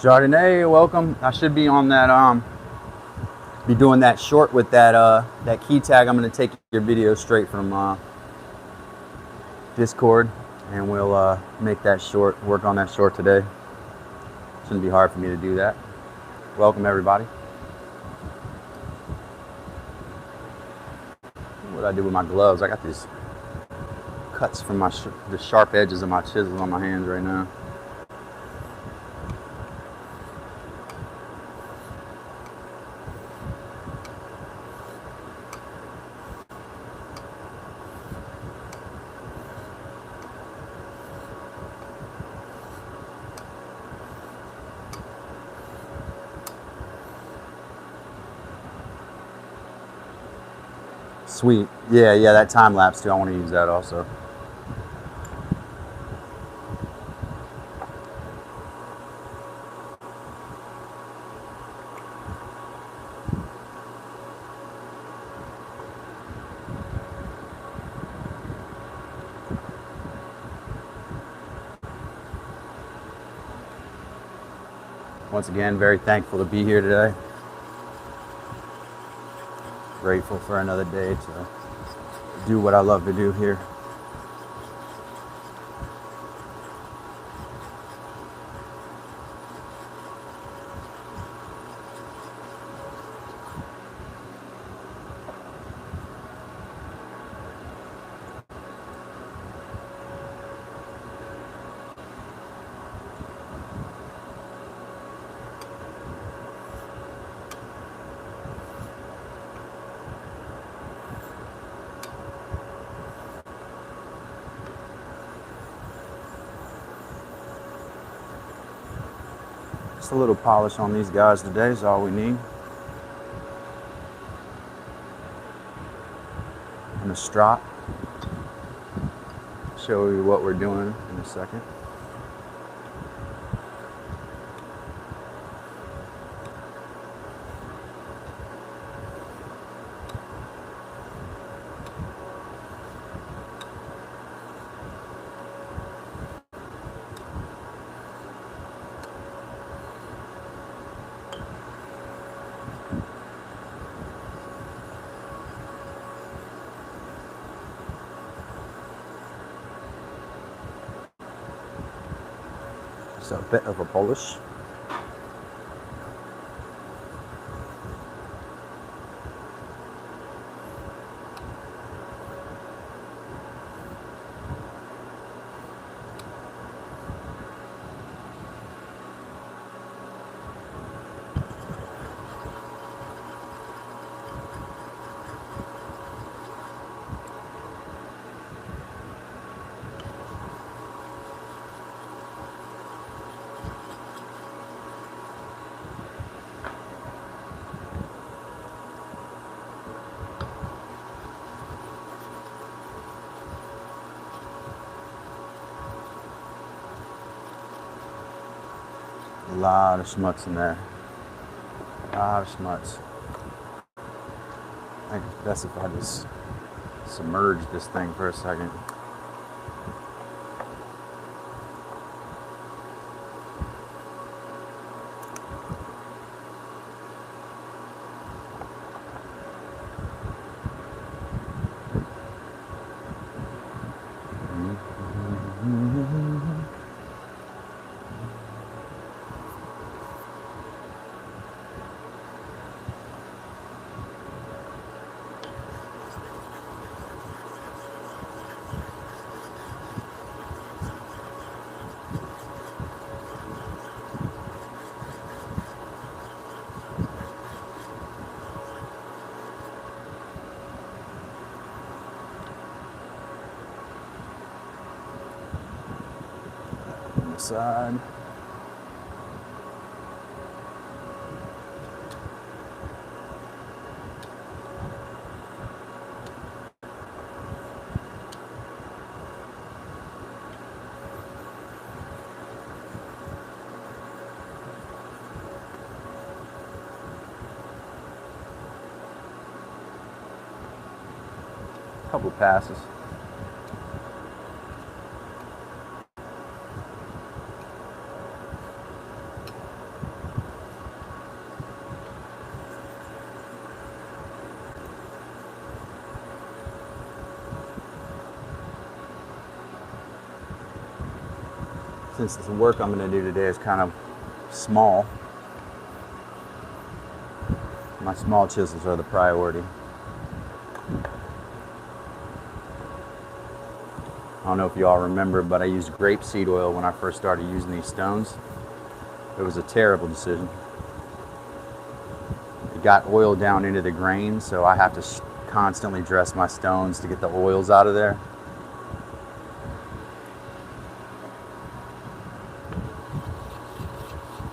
Chardonnay, welcome. I should be on that be doing that short with that key tag. I'm going to take your video straight from Discord, and we'll make that short, work on that short today. Shouldn't be hard for me to do that. Welcome everybody. What do I do with my gloves? I got these cuts from the sharp edges of my chisels on my hands right now. Sweet. Yeah, that time lapse too. I want to use that also. Once again, very thankful to be here today. Grateful for another day to do what I love to do here. Just a little polish on these guys today is all we need. And a strop. Show you what we're doing in a second. A bit of a polish. A lot of schmutz in there. A lot of schmutz. I think it's best if I just submerge this thing for a second. Side. Couple passes. since the work I'm going to do today is kind of small, my small chisels are the priority. I don't know if you all remember, but I used grapeseed oil when I first started using these stones. It was a terrible decision. It got oil down into the grain, so I have to constantly dress my stones to get the oils out of there.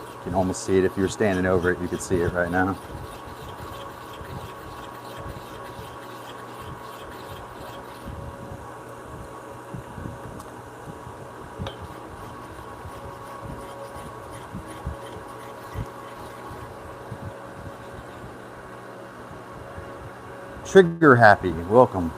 You can almost see it. If you're standing over it, you could see it right now. Trigger Happy, welcome.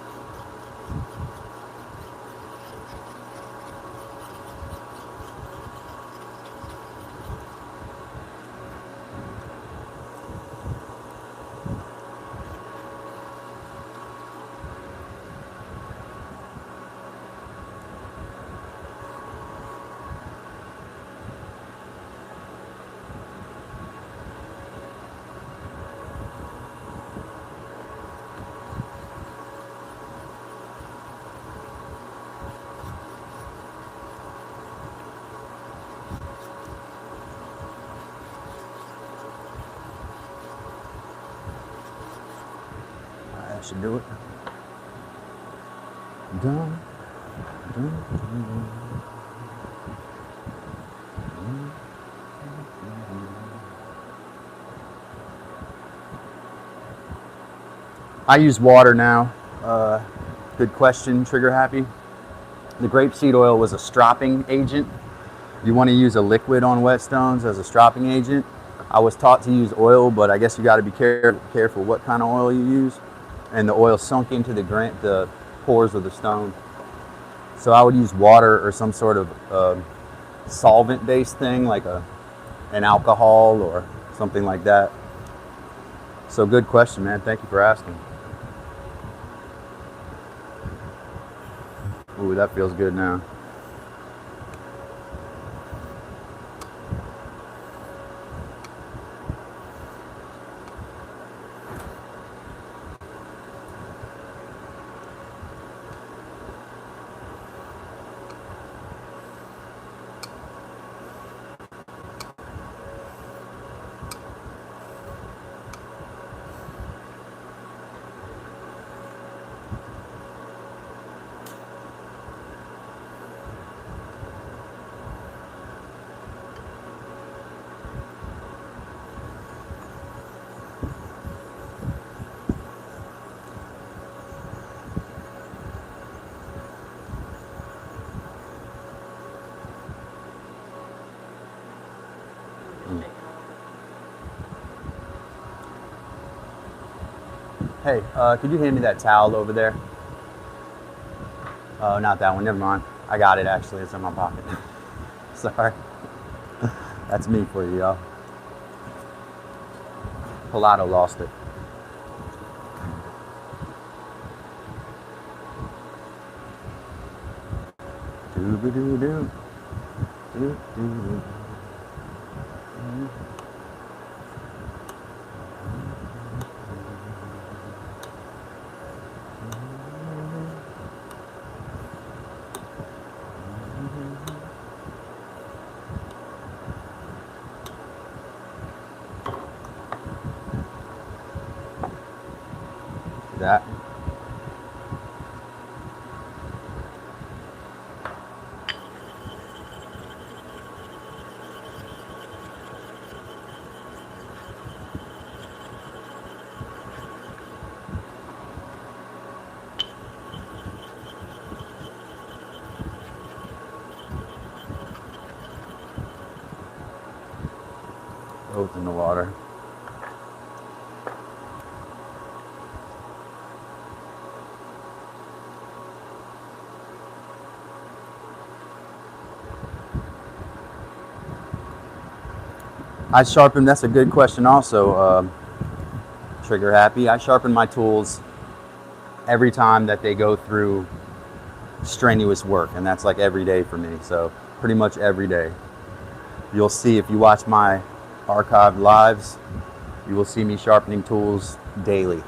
That should do it. Done. I use water now. Good question, Trigger Happy. The grapeseed oil was a stropping agent. You want to use a liquid on wet stones as a stropping agent. I was taught to use oil, but I guess you got to be careful what kind of oil you use. And the oil sunk into the pores of the stone. So I would use water or some sort of solvent-based thing, like an alcohol or something like that. So good question, man. Thank you for asking. Ooh, that feels good now. Hey, could you hand me that towel over there? Oh, not that one. Never mind. I got it, actually. It's in my pocket. Sorry. That's me for you, y'all. Pilato lost it. Doo-ba-doo-doo. Doo-doo-doo. That. Both in the water. I sharpen, that's a good question also, Trigger Happy. I sharpen my tools every time that they go through strenuous work, and that's like every day for me. So pretty much every day. You'll see, if you watch my archived lives, you will see me sharpening tools daily.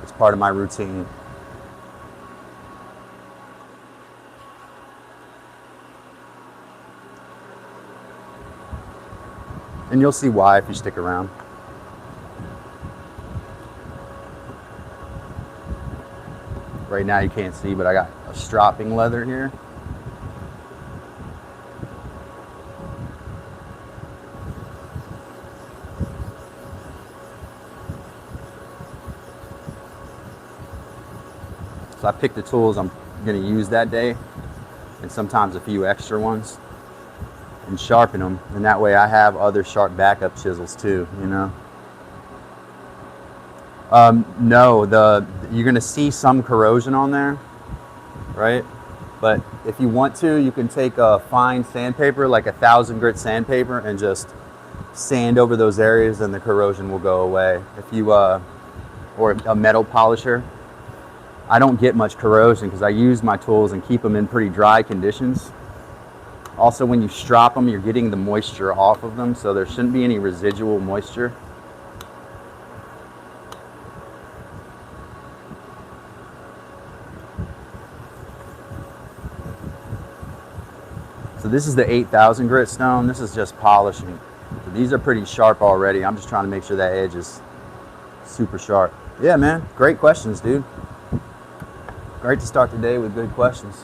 It's part of my routine. And you'll see why if you stick around. Right now you can't see, but I got a stropping leather here. So I pick the tools I'm going to use that day, and sometimes a few extra ones, and sharpen them. And that way I have other sharp backup chisels too, you know. No, you're going to see some corrosion on there, right? But if you want to, you can take a fine sandpaper, like 1,000 grit sandpaper, and just sand over those areas, and the corrosion will go away. If you, or a metal polisher. I don't get much corrosion because I use my tools and keep them in pretty dry conditions. Also, when you strop them, you're getting the moisture off of them, so there shouldn't be any residual moisture. So this is the 8,000 grit stone. This is just polishing. So these are pretty sharp already. I'm just trying to make sure that edge is super sharp. Yeah, man, great questions, dude. Great to start the day with good questions.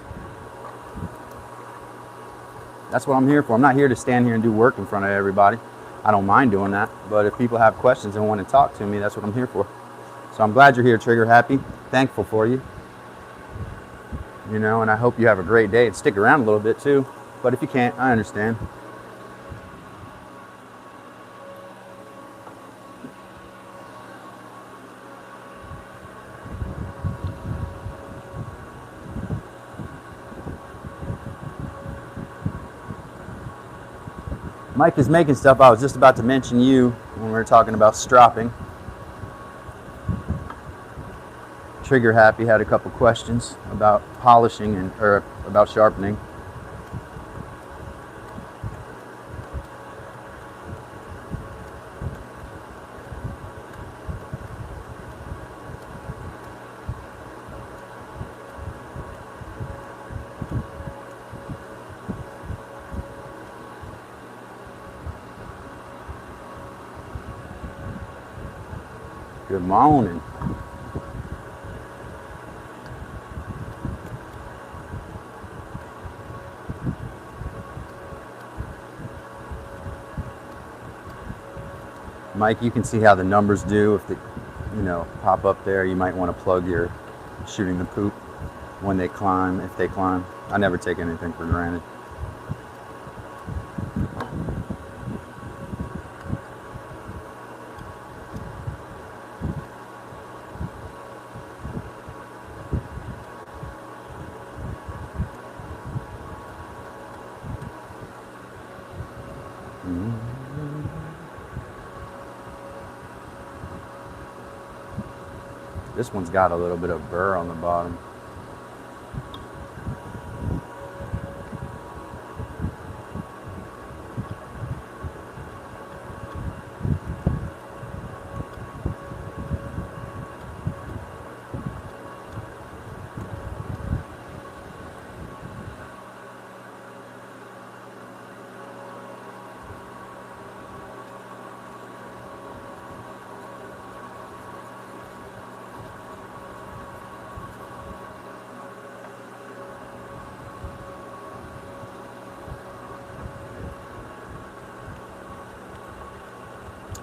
That's what I'm here for. I'm not here to stand here and do work in front of everybody. I don't mind doing that, but if people have questions and want to talk to me, that's what I'm here for. So I'm glad you're here, Trigger Happy. Thankful for you. You know, and I hope you have a great day, and stick around a little bit too. But if you can't, I understand. Mike is making stuff. I was just about to mention you when we were talking about stropping. Trigger Happy had a couple questions about polishing or about sharpening. Good morning. Mike, you can see how the numbers do. If they, you know, pop up there, you might want to plug your shooting the poop when they climb, if they climb. I never take anything for granted. This one's got a little bit of burr on the bottom.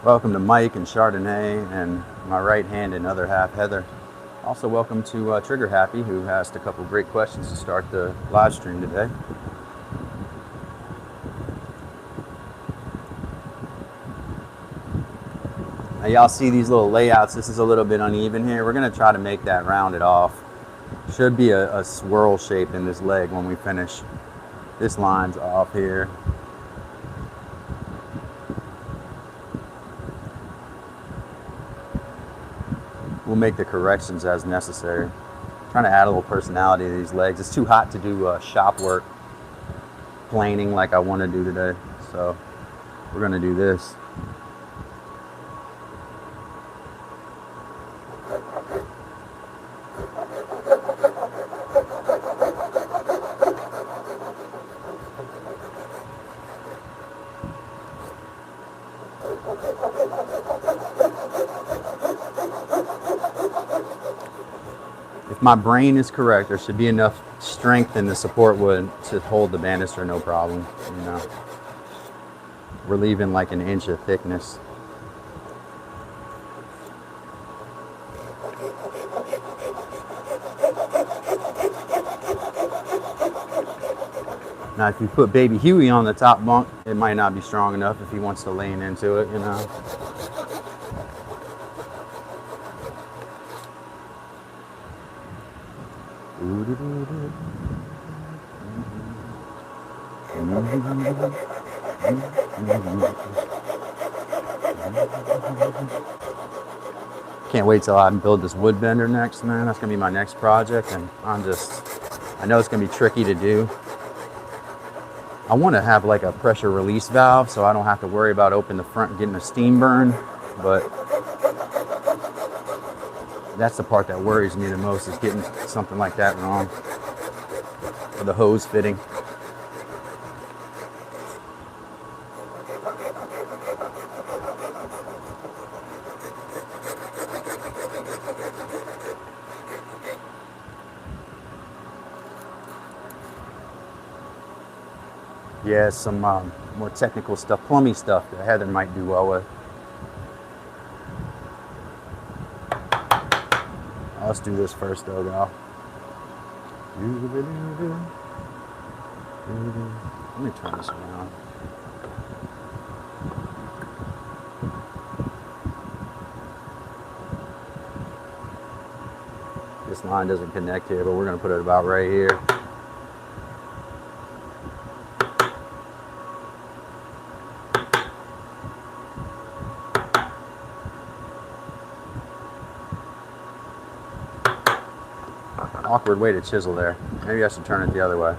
Welcome to Mike and Chardonnay and my right hand and other half, Heather. Also welcome to Trigger Happy, who asked a couple great questions to start the live stream today. Now y'all see these little layouts. This is a little bit uneven here. We're going to try to make that rounded off. Should be a swirl shape in this leg when we finish. This line's off here. We'll make the corrections as necessary. I'm trying to add a little personality to these legs. It's too hot to do shop work. planing like I want to do today. So we're gonna do this. If my brain is correct, there should be enough strength in the support wood to hold the banister, no problem. You know, we're leaving like an inch of thickness. Now, if you put baby Huey on the top bunk, it might not be strong enough if he wants to lean into it, you know. Can't wait till I build this wood bender next, man. That's gonna be my next project, and I know it's gonna be tricky to do. I want to have like a pressure release valve so I don't have to worry about opening the front and getting a steam burn, but that's the part that worries me the most, is getting something like that wrong, or the hose fitting. Yeah, some more technical stuff, plumbing stuff that Heather might do well with. Let's do this first though, gal. Let me turn this around. This line doesn't connect here, but we're gonna put it about right here. Awkward way to chisel there. Maybe I should turn it the other way.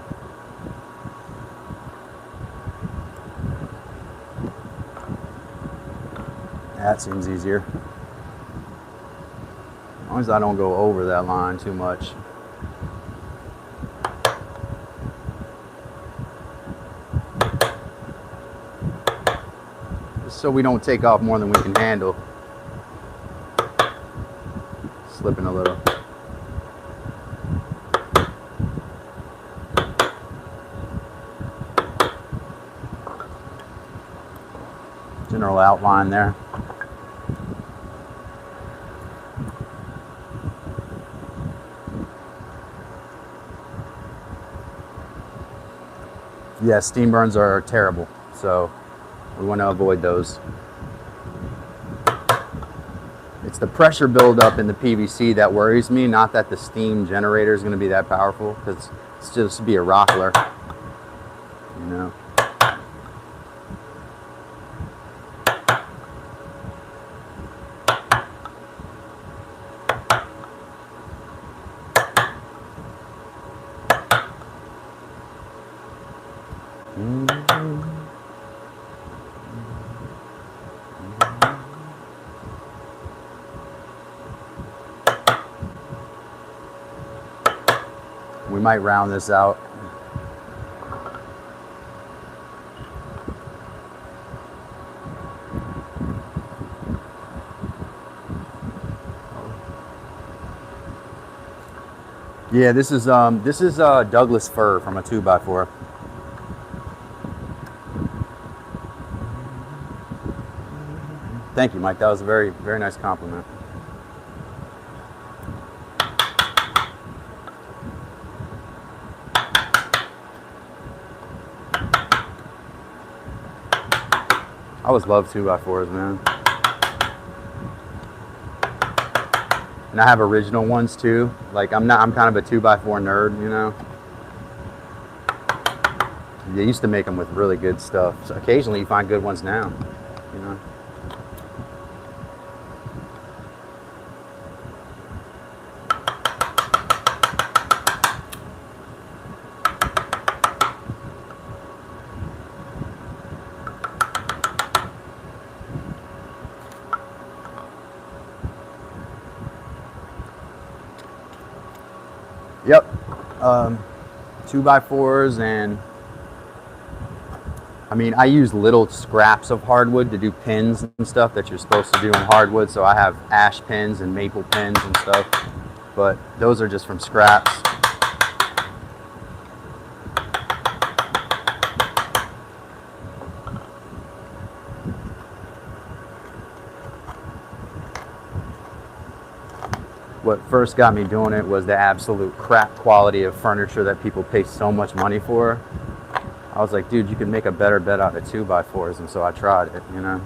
That seems easier. As long as I don't go over that line too much. Just so we don't take off more than we can handle. Slipping a little. General outline there. Yeah, steam burns are terrible, so we want to avoid those. It's the pressure buildup in the PVC that worries me, not that the steam generator is going to be that powerful, because it's just be a rockler, you know. We might round this out. Yeah, this is Douglas fir from a 2x4. Thank you, Mike. That was a very, very nice compliment. I always loved 2x4s, man. And I have original ones too. Like I'm kind of a 2x4 nerd, you know. They used to make them with really good stuff. So occasionally you find good ones now, you know. Yep. 2x4s, and I mean, I use little scraps of hardwood to do pins and stuff that you're supposed to do in hardwood. So I have ash pins and maple pins and stuff, but those are just from scraps. What first got me doing it was the absolute crap quality of furniture that people pay so much money for. I was like, dude, you can make a better bed out of 2x4s, and so I tried it, you know.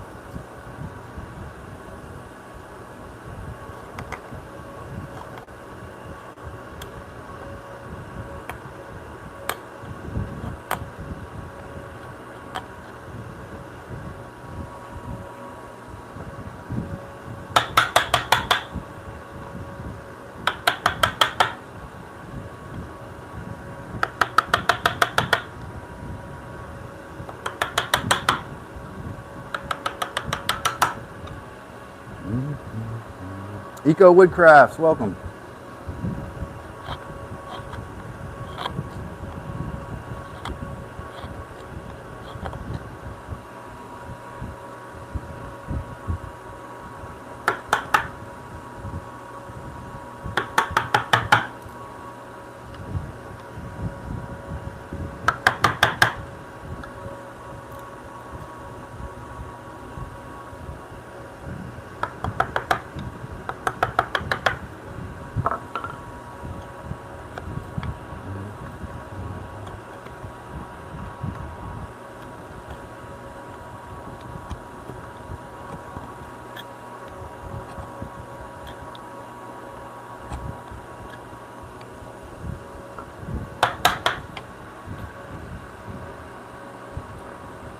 Eco Woodcrafts, welcome.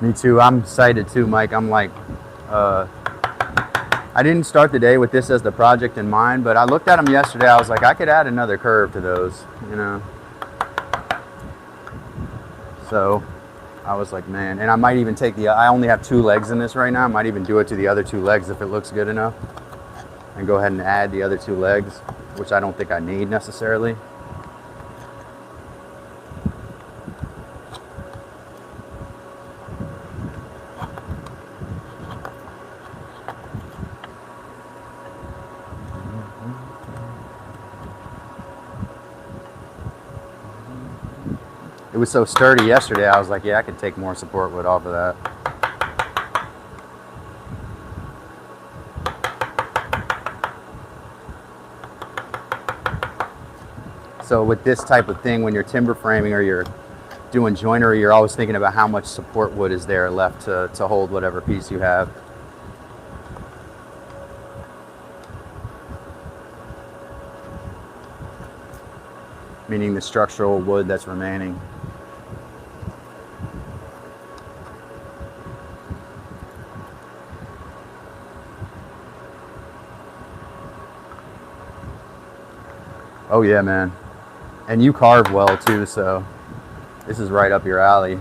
Me too. I'm excited too, Mike. I'm like, I didn't start the day with this as the project in mind, but I looked at them yesterday. I was like, I could add another curve to those, you know. So I was like, man, and I might even take I only have 2 legs in this right now. I might even do it to the other 2 legs if it looks good enough, and go ahead and add the other 2 legs, which I don't think I need necessarily. It was so sturdy yesterday, I was like, yeah, I could take more support wood off of that. So with this type of thing, when you're timber framing or you're doing joinery, you're always thinking about how much support wood is there left to hold whatever piece you have. Meaning the structural wood that's remaining. Oh yeah, man. And you carve well too, so this is right up your alley.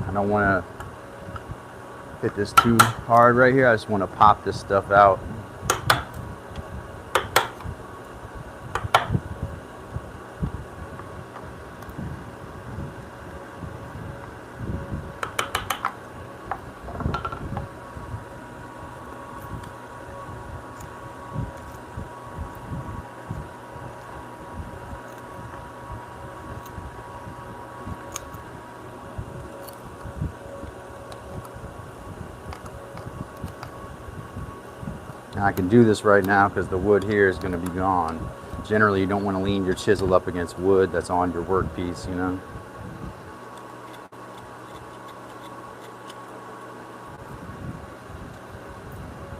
I don't want to hit this too hard right here. I just want to pop this stuff out. And I can do this right now because the wood here is going to be gone. Generally, you don't want to lean your chisel up against wood that's on your workpiece, you know.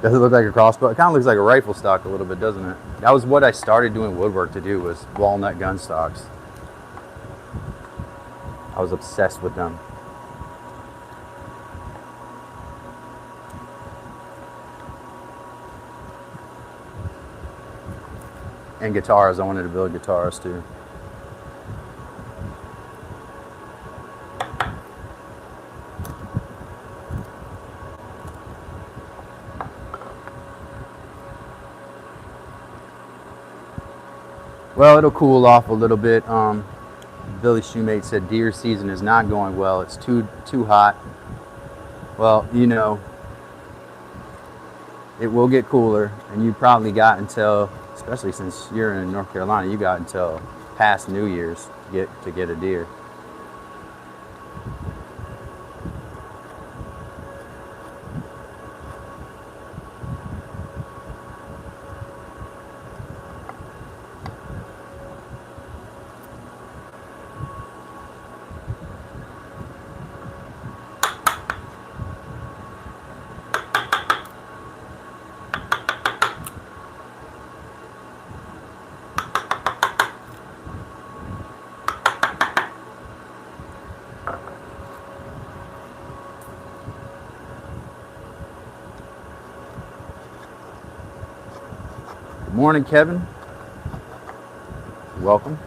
Does it look like a crossbow? It kind of looks like a rifle stock a little bit, doesn't it? That was what I started doing woodwork to do, was walnut gun stocks. I was obsessed with them. And guitars. I wanted to build guitars too. Well, it'll cool off a little bit. Billy Shoemate said deer season is not going well. It's too hot. Well, you know, it will get cooler, and you probably got until, especially since you're in North Carolina, you got until past New Year's to get a deer. Good morning, Kevin. Welcome.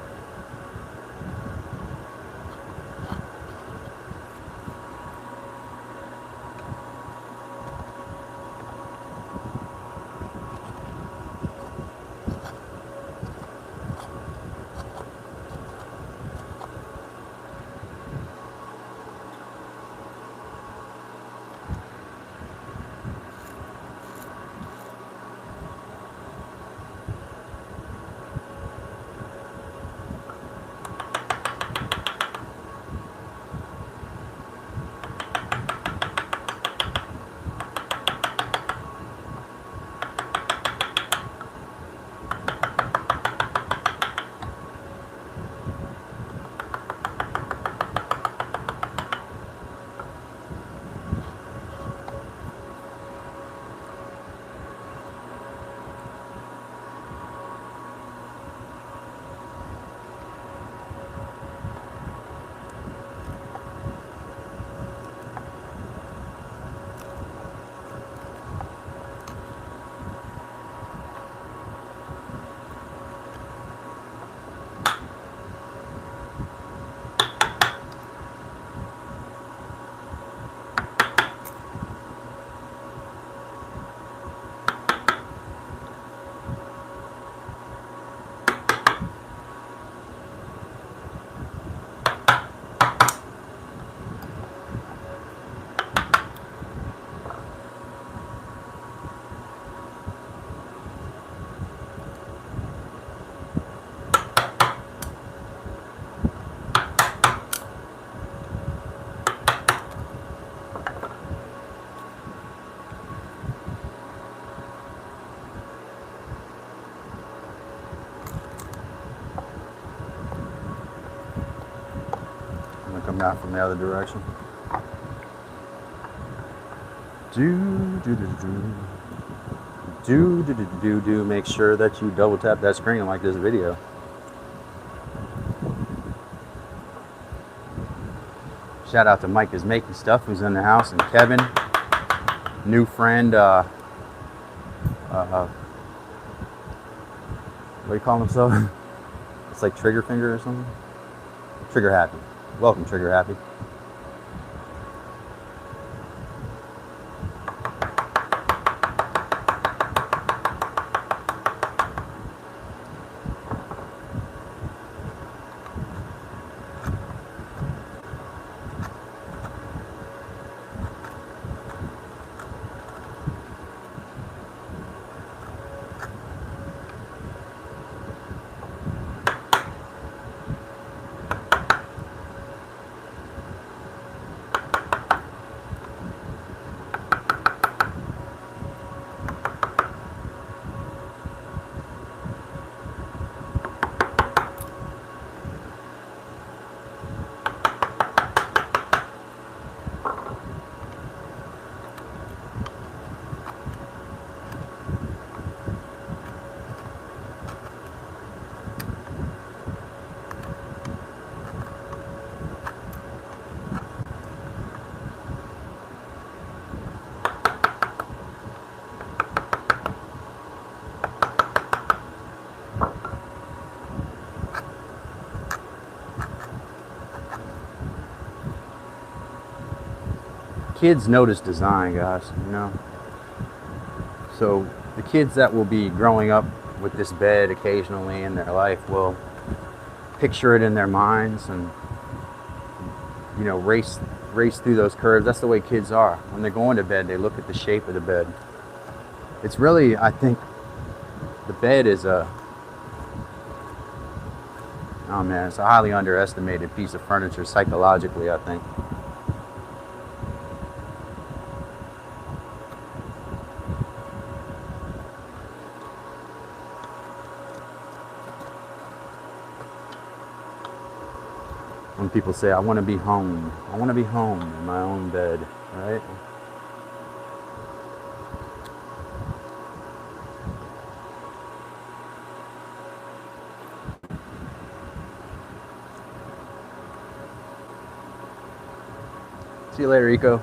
Come out from the other direction. Do. Make sure that you double tap that screen like this video. Shout out to Mike is Making Stuff, who's in the house, and Kevin, new friend. What do you call himself? It's like Trigger Finger or something. Trigger Happy. Welcome, Trigger Happy. kids notice design, guys, you know. So the kids that will be growing up with this bed occasionally in their life will picture it in their minds and, you know, race through those curves. That's the way kids are. When they're going to bed, they look at the shape of the bed. It's really, I think, the bed is oh man, it's a highly underestimated piece of furniture psychologically, I think. When people say, I want to be home. I want to be home in my own bed, right? See you later, Eco.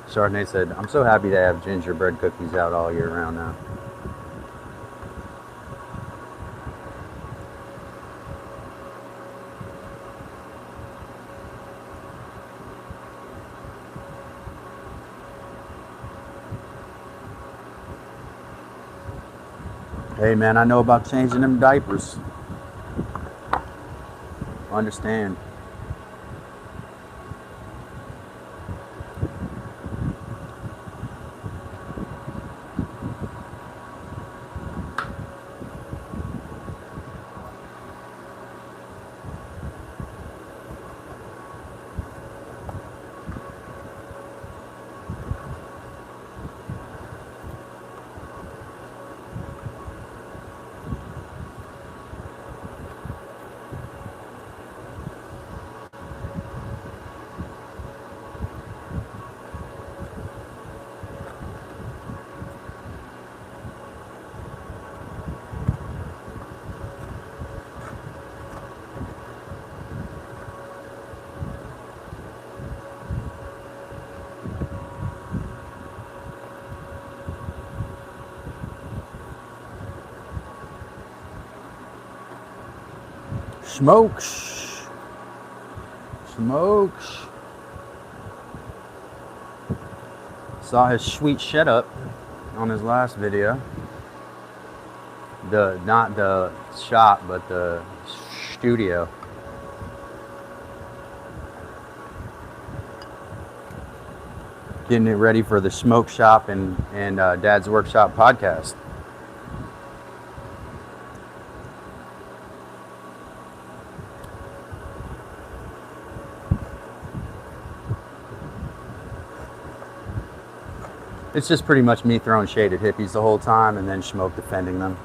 Chardonnay said, I'm so happy to have gingerbread cookies out all year round now. Hey man, I know about changing them diapers. Understand. Smokes. Saw his sweet shed up on his last video. Not the shop, but the studio. Getting it ready for the smoke shop and Dad's Workshop podcast. It's just pretty much me throwing shade at hippies the whole time and then Smoke defending them.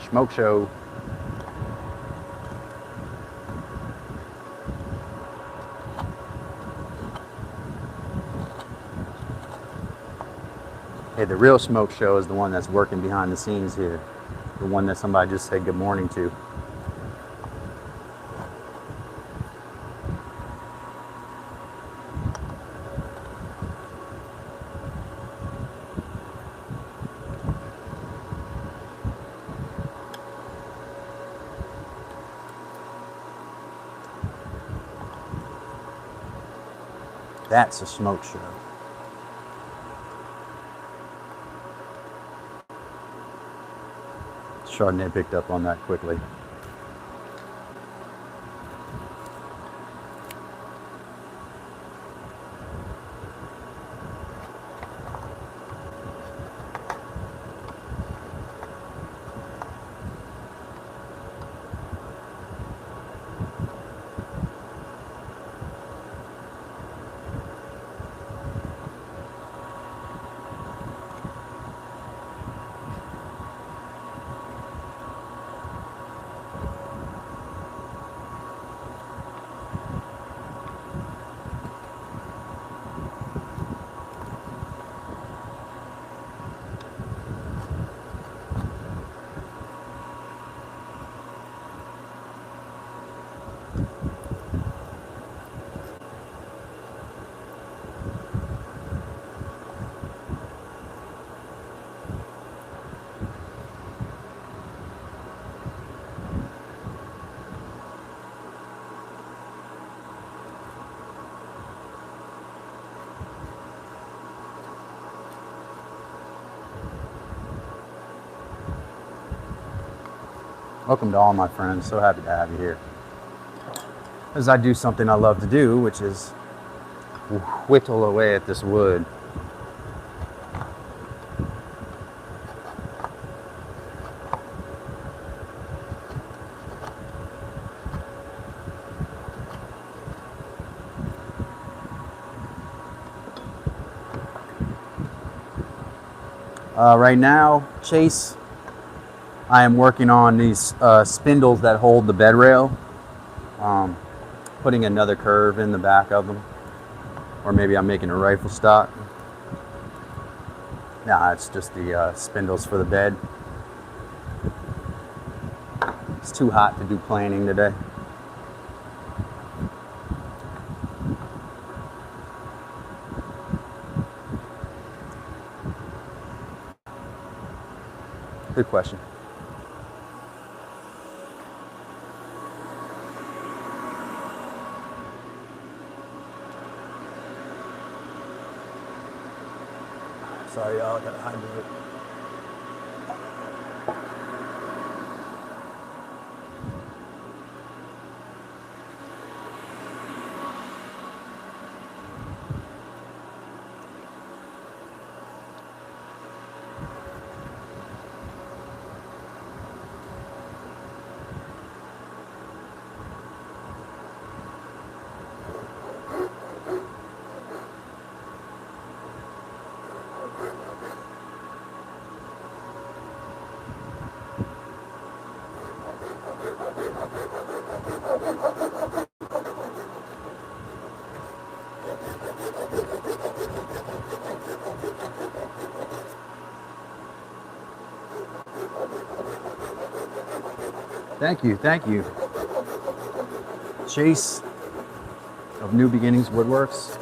Smoke show. Hey, the real smoke show is the one that's working behind the scenes here. The one that somebody just said good morning to. That's a smoke show. Chardonnay picked up on that quickly. Welcome to all my friends. So happy to have you here. As I do something I love to do, which is whittle away at this wood. Right now, Chase, I am working on these spindles that hold the bed rail, putting another curve in the back of them, or maybe I'm making a rifle stock. Nah, it's just the spindles for the bed. It's too hot to do planing today. Good question. Sorry, y'all, I gotta hydrate. Thank you, thank you. Chase of New Beginnings Woodworks.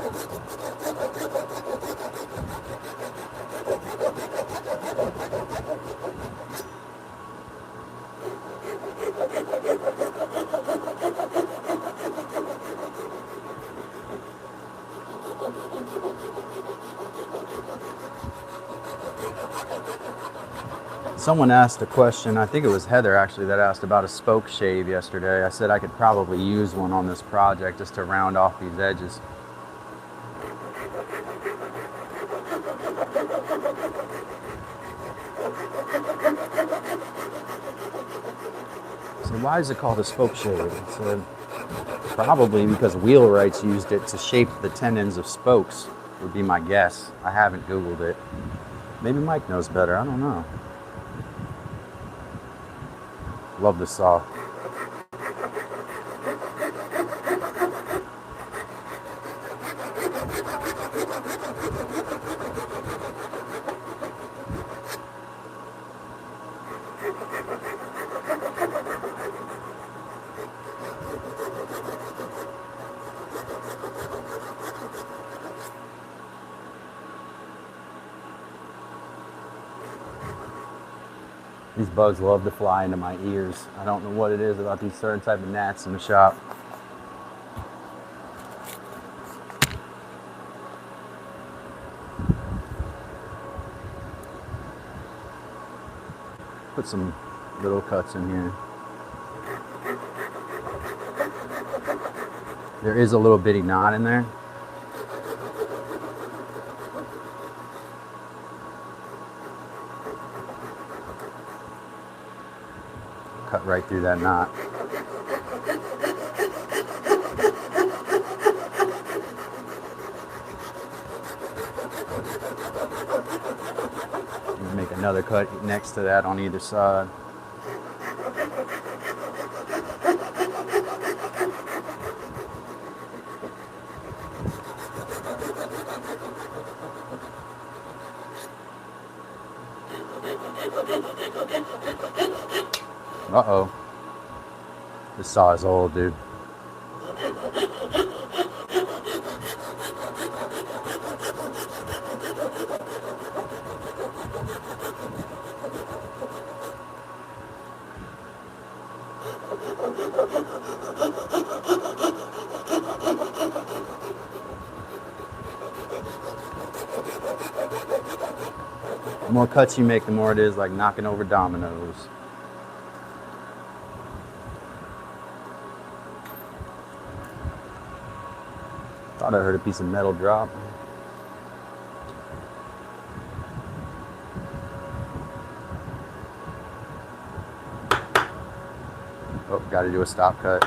Someone asked a question, I think it was Heather actually, that asked about a spoke shave yesterday. I said I could probably use one on this project just to round off these edges. So why is it called a spoke shave? I said probably because wheelwrights used it to shape the tendons of spokes, would be my guess. I haven't Googled it. Maybe Mike knows better, I don't know. Love this saw. These bugs love to fly into my ears. I don't know what it is about these certain type of gnats in the shop. Put some little cuts in here. There is a little bitty knot in there. Cut right through that knot. Make another cut next to that on either side. Uh-oh. This saw is old, dude. The more cuts you make, the more it is like knocking over dominoes. Thought I heard a piece of metal drop. Oh, got to do a stop cut.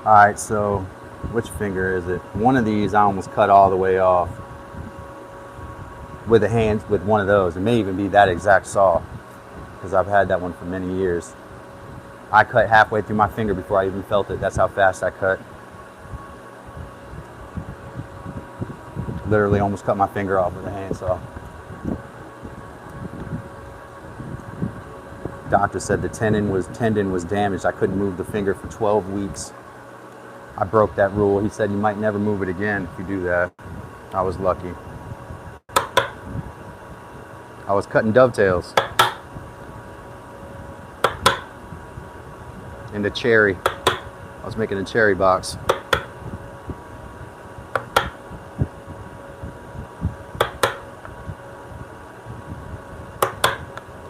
All right, so which finger is it? One of these I almost cut all the way off with a hand, with one of those. It may even be that exact saw because I've had that one for many years. I cut halfway through my finger before I even felt it. That's how fast I cut. Literally almost cut my finger off with a handsaw. Doctor said the tendon was damaged. I couldn't move the finger for 12 weeks. I broke that rule. He said you might never move it again if you do that. I was lucky. I was cutting dovetails into cherry. I was making a cherry box.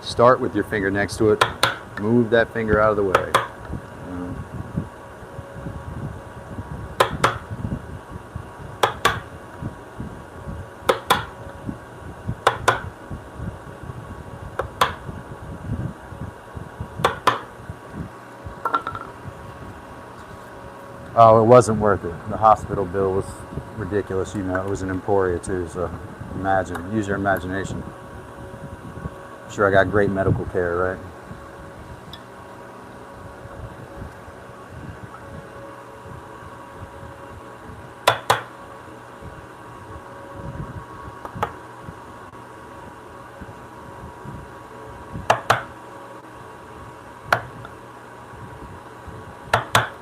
Start with your finger next to it. Move that finger out of the way. Oh, it wasn't worth it. The hospital bill was ridiculous. You know, it was an Emporia too, so imagine. Use your imagination. Sure, I got great medical care, right?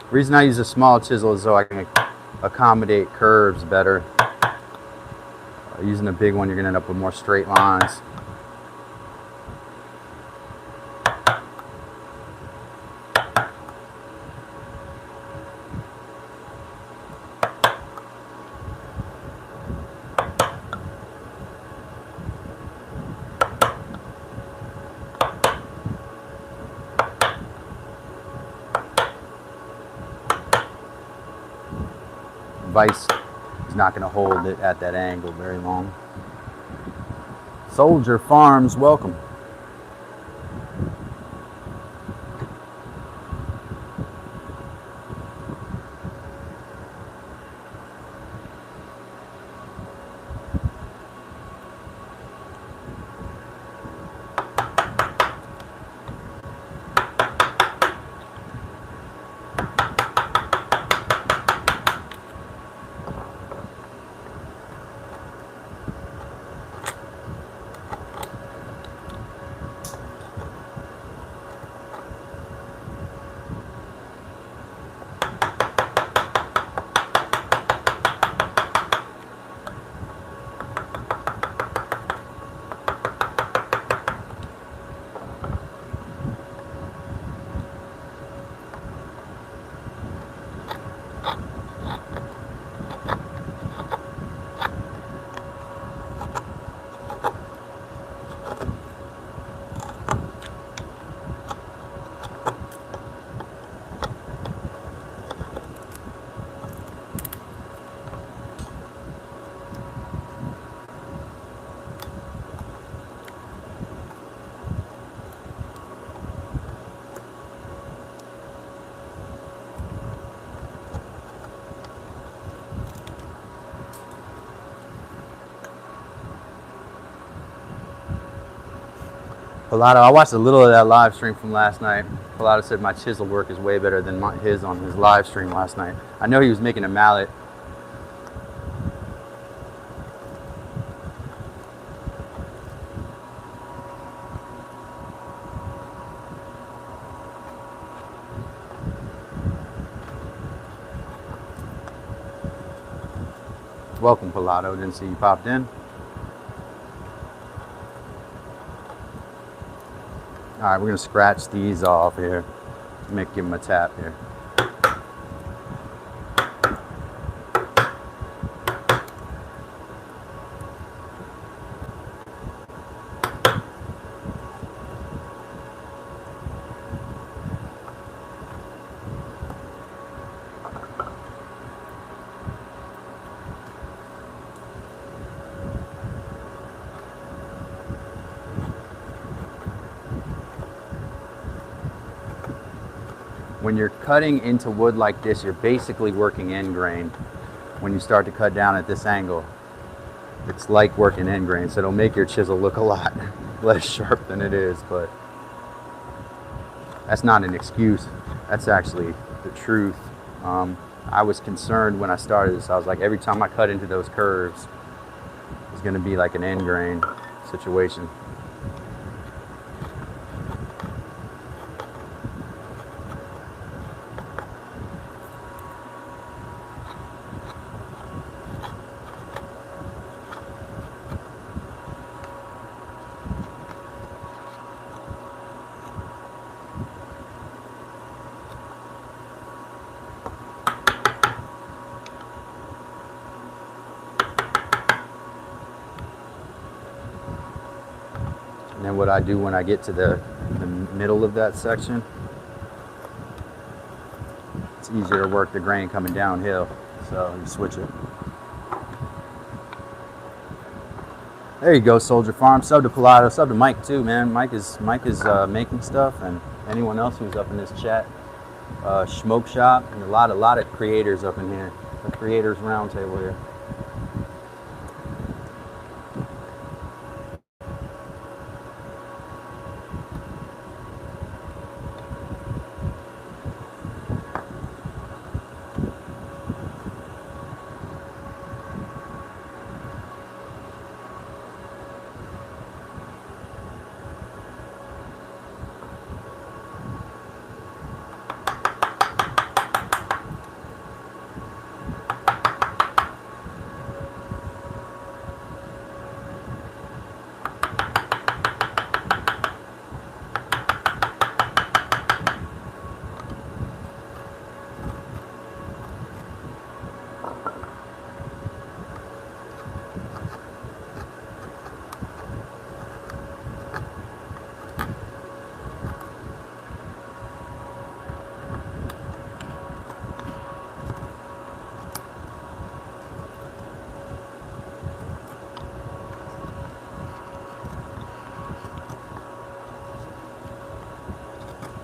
The reason I use a small chisel is so I can accommodate curves better. Using a big one, you're going to end up with more straight lines. Vice is not going to hold it at that angle very long. Soldier Farms, welcome. Pilato, I watched a little of that live stream from last night. Pilato said my chisel work is way better than his on his live stream last night. I know he was making a mallet. Welcome, Pilato. Didn't see you popped in. All right, we're gonna scratch these off here. Give them a tap here. When you're cutting into wood like this, you're basically working end grain. When you start to cut down at this angle, it's like working end grain, so it'll make your chisel look a lot less sharp than it is, but that's not an excuse. That's actually the truth. I was concerned when I started this. I was like, every time I cut into those curves, it's gonna be like an end grain situation. And then what I do when I get to the middle of that section, it's easier to work the grain coming downhill. So you switch it. There you go, Soldier Farm. Sub to Pilato, sub to Mike too, man. Mike is making stuff, and anyone else who's up in this chat. Smoke Shop, and a lot of creators up in here. The creators roundtable here.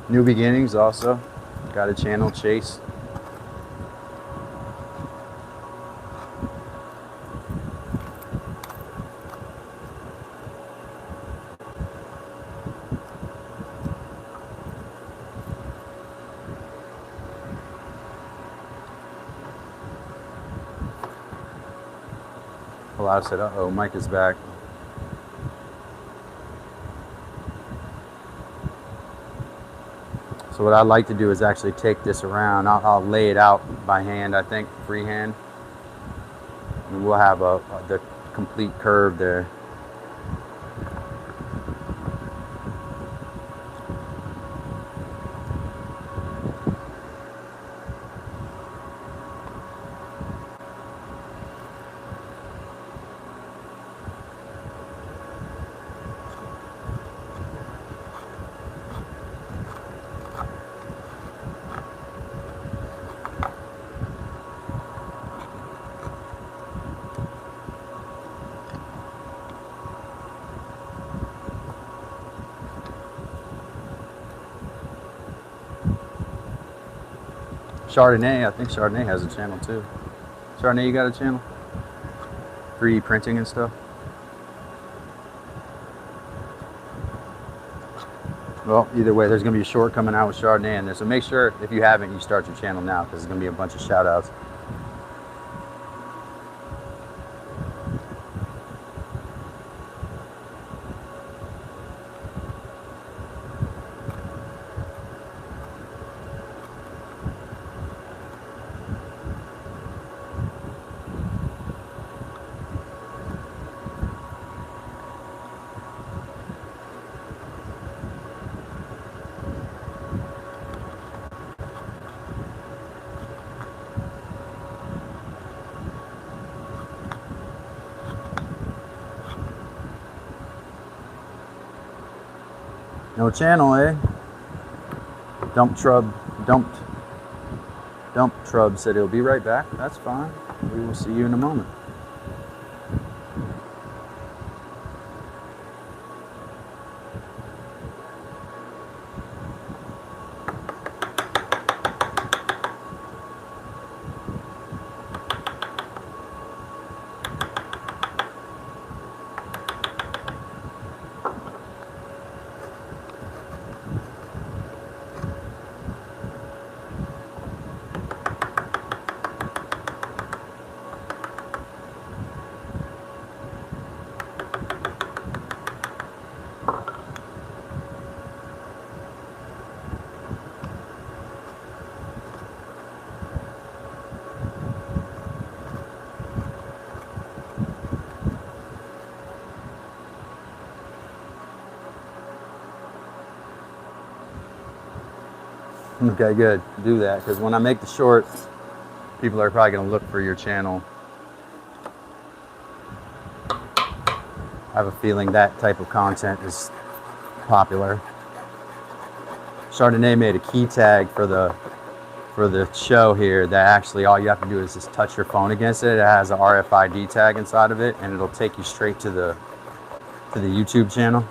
New Beginnings also got a channel, Chase. A lot said, uh-oh, Mike is back. So what I'd like to do is actually take this around. I'll lay it out by hand, I think, freehand. And we'll have the complete curve there. Chardonnay, I think Chardonnay has a channel too. Chardonnay, you got a channel? 3D printing and stuff? Well, either way, there's going to be a short coming out with Chardonnay in there. So make sure, if you haven't, you start your channel now, because there's going to be a bunch of shout outs. No channel, eh? Dump Trub said he'll be right back. That's fine. We will see you in a moment. Okay, good. Do that, because when I make the shorts, people are probably going to look for your channel. I have a feeling that type of content is popular. Chardonnay made a key tag for the show here that actually all you have to do is just touch your phone against it. It has an RFID tag inside of it, and it'll take you straight to the YouTube channel.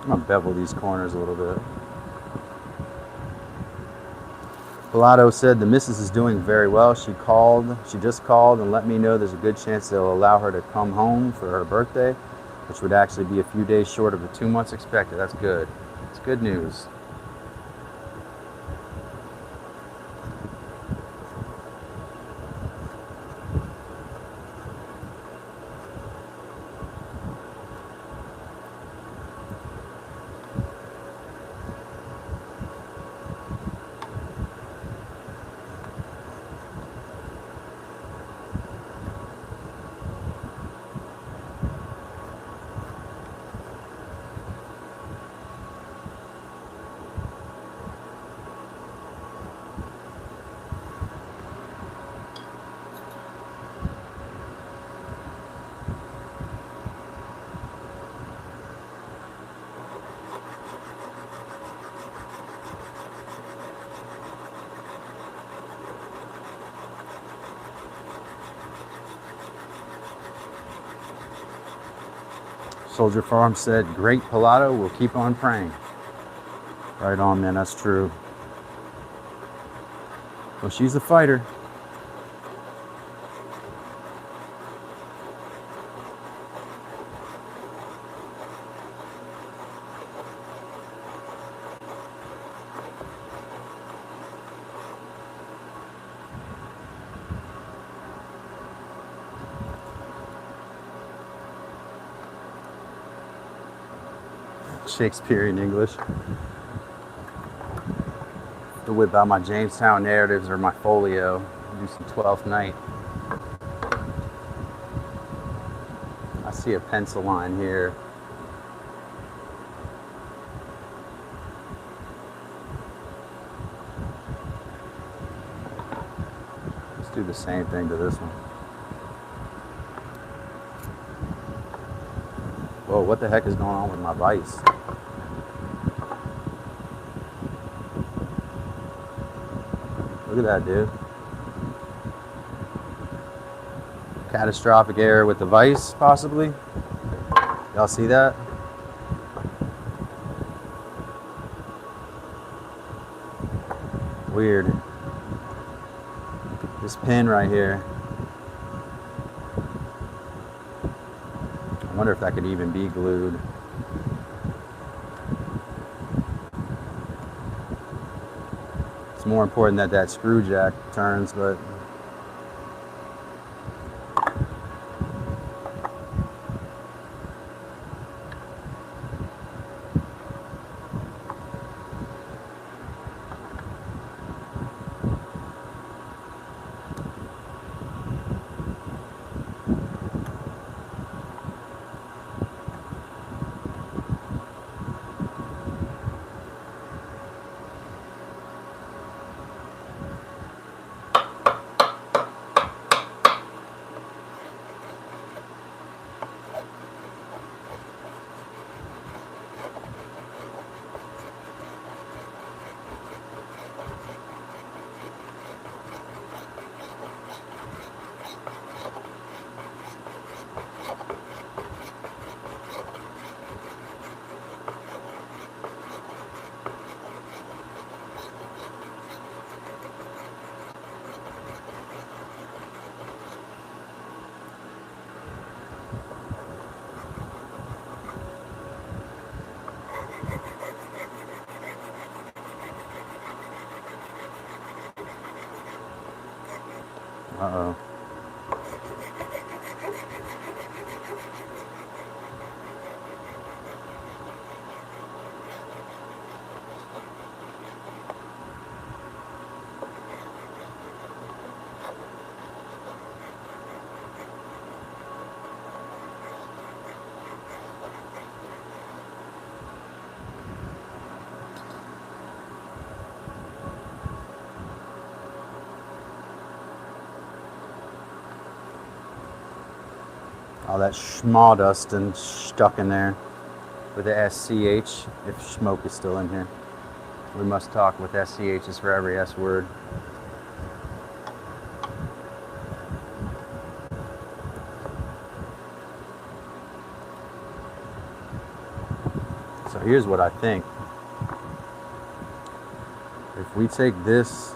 I'm gonna bevel these corners a little bit. Pilato said the missus is doing very well. She just called and let me know there's a good chance they'll allow her to come home for her birthday, which would actually be a few days short of the 2 months expected. That's good. It's good news. Soldier Farm said, great Pilato, we'll keep on praying. Right on, man, that's true. Well, she's a fighter. Shakespearean English. To whip out my Jamestown narratives or my folio. Do some 12th Night. I see a pencil line here. Let's do the same thing to this one. what the heck is going on with my vise? Look at that, dude. Catastrophic error with the vise, possibly. Y'all see that? Weird. This pin right here. I wonder if that could even be glued. It's more important that that screw jack turns, but uh-oh. All that schmawdust and stuck in there with the SCH, if smoke is still in here. We must talk with SCHs for every S word. So here's what I think. If we take this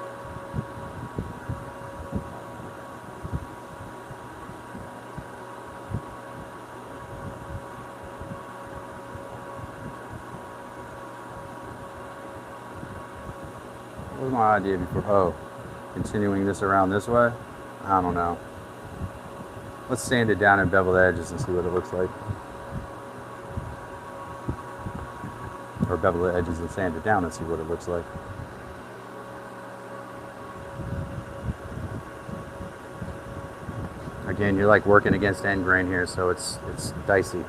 what was my idea before? Oh, continuing this around this way? I don't know. Let's sand it down and bevel the edges and see what it looks like. Or bevel the edges and sand it down and see what it looks like. Again, you're like working against end grain here, so it's dicey.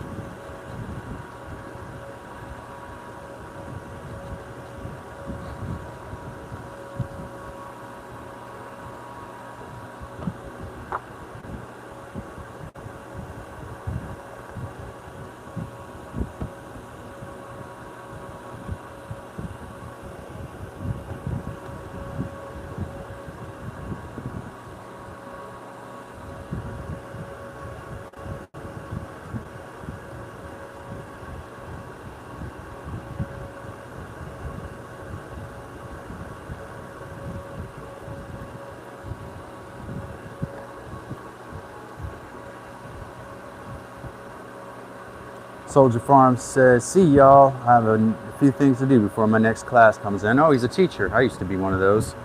Soldier Farms says, see y'all, I have a few things to do before my next class comes in. Oh, he's a teacher. I used to be one of those.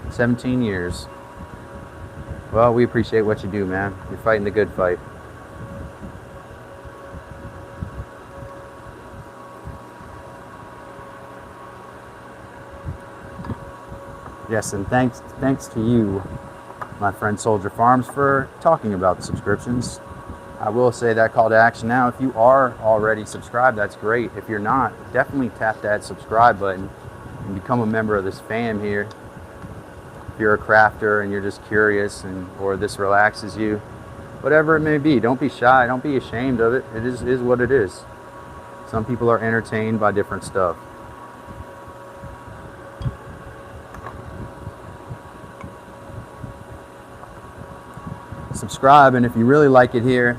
17 years. Well, we appreciate what you do, man. You're fighting the good fight. Yes, and thanks to you, my friend Soldier Farms, for talking about the subscriptions. I will say that call to action now. If you are already subscribed, that's great. If you're not, definitely tap that subscribe button and become a member of this fam here. If you're a crafter and you're just curious or this relaxes you, whatever it may be. Don't be shy. Don't be ashamed of it. It is what it is. Some people are entertained by different stuff. Subscribe, and if you really like it here,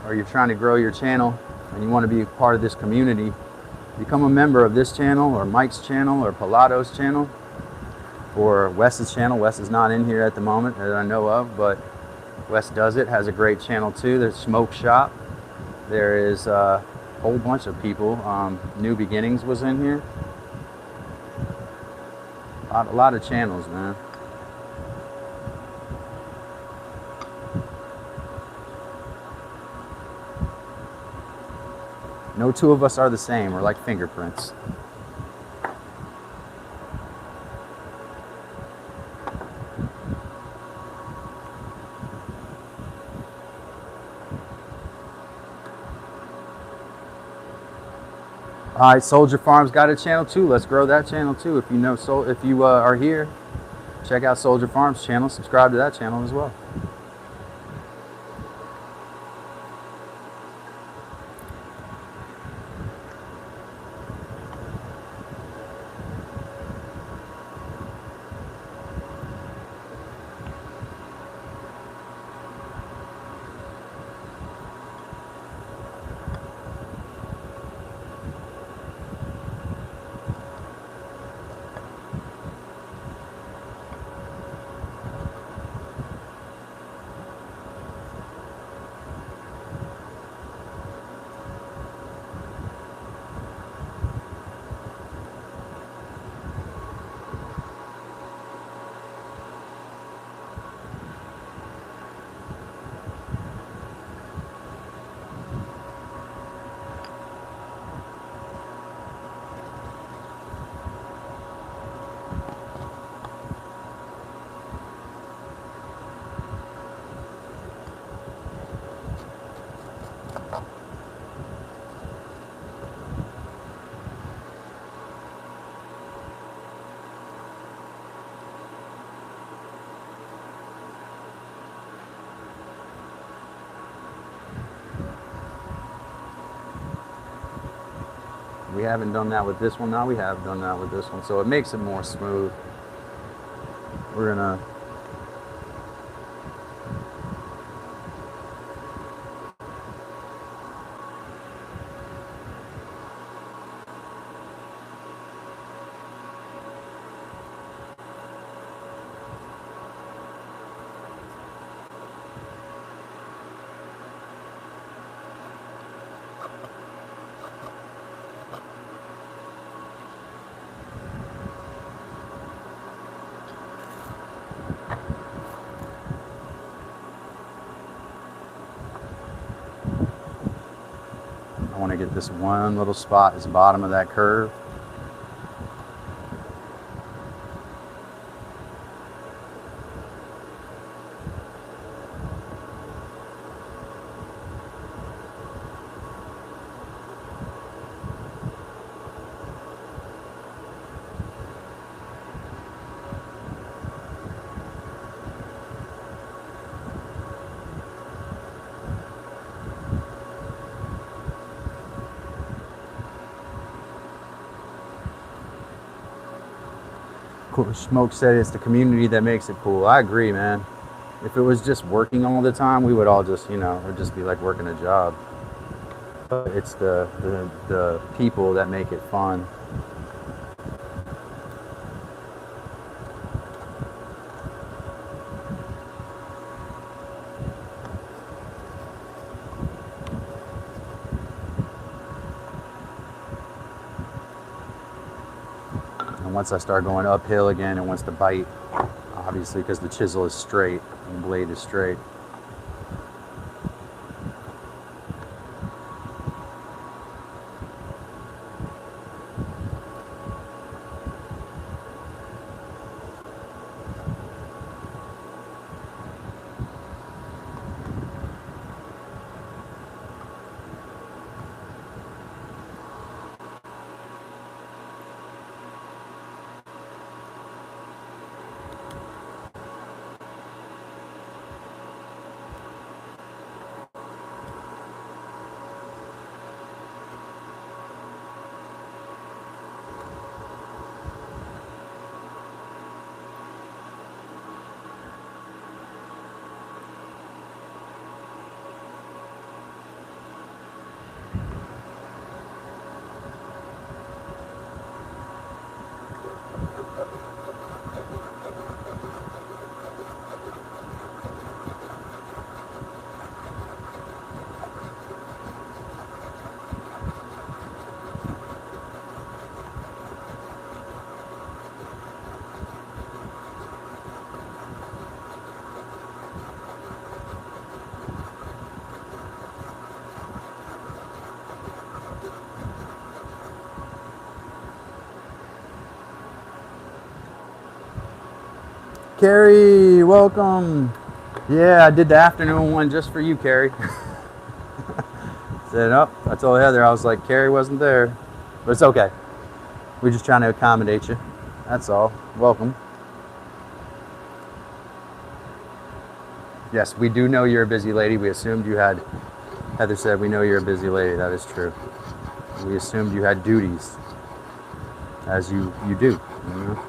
or you're trying to grow your channel and you want to be part of this community, become a member of this channel or Mike's channel or Palado's channel or Wes's channel. Wes is not in here at the moment that I know of, but Wes Does It has a great channel too. There's Smoke Shop. There is a whole bunch of people. New Beginnings was in here. A lot of channels, man. No two of us are the same. We're like fingerprints. All right, Soldier Farms got a channel too. Let's grow that channel too. If you know, if you are here, check out Soldier Farms channel. Subscribe to that channel as well. We haven't done that with this one. Now we have done that with this one, so it makes it more smooth. We're gonna I want to get this one little spot at the bottom of that curve. Smoke said it's the community that makes it cool. I agree, man. If it was just working all the time, we would all just, it would just be like working a job. But it's the people that make it fun. Once I start going uphill again, it wants to bite, obviously, because the chisel is straight and the blade is straight. Carrie, welcome. Yeah, I did the afternoon one just for you, Carrie. Said, oh, I told Heather, I was like, Carrie wasn't there. But it's okay. We're just trying to accommodate you. That's all. Welcome. Yes, we do know you're a busy lady. We assumed you had, Heather said, we know you're a busy lady. That is true. We assumed you had duties, as you do. You know?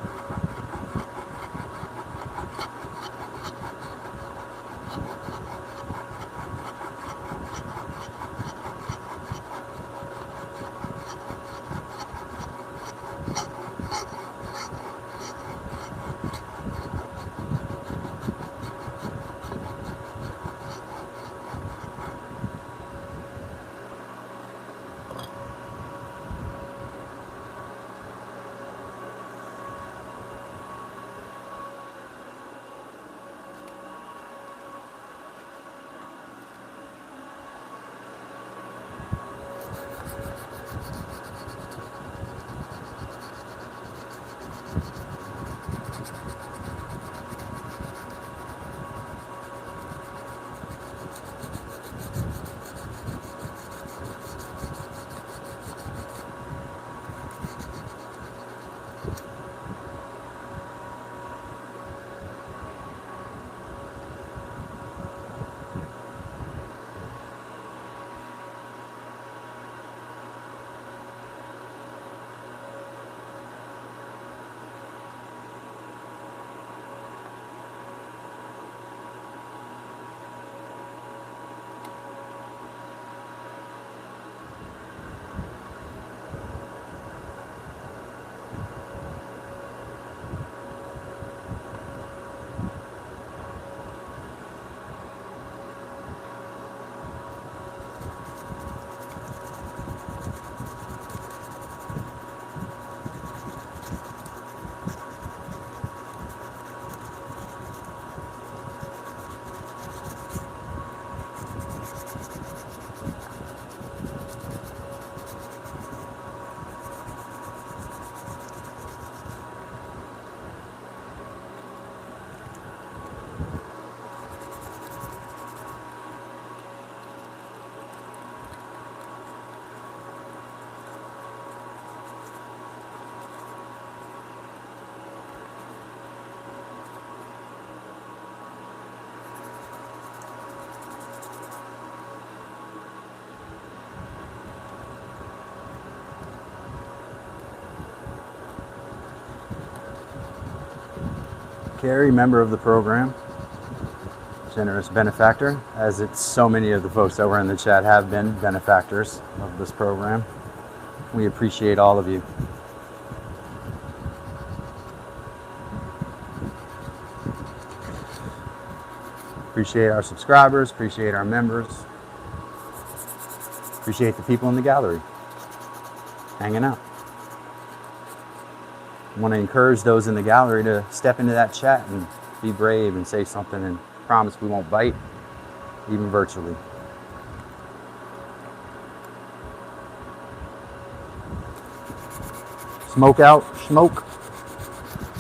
Carrie, member of the program, generous benefactor, as it's so many of the folks that were in the chat have been benefactors of this program. We appreciate all of you. Appreciate our subscribers, appreciate our members, appreciate the people in the gallery hanging out. I want to encourage those in the gallery to step into that chat and be brave and say something, and promise we won't bite, even virtually. Smoke.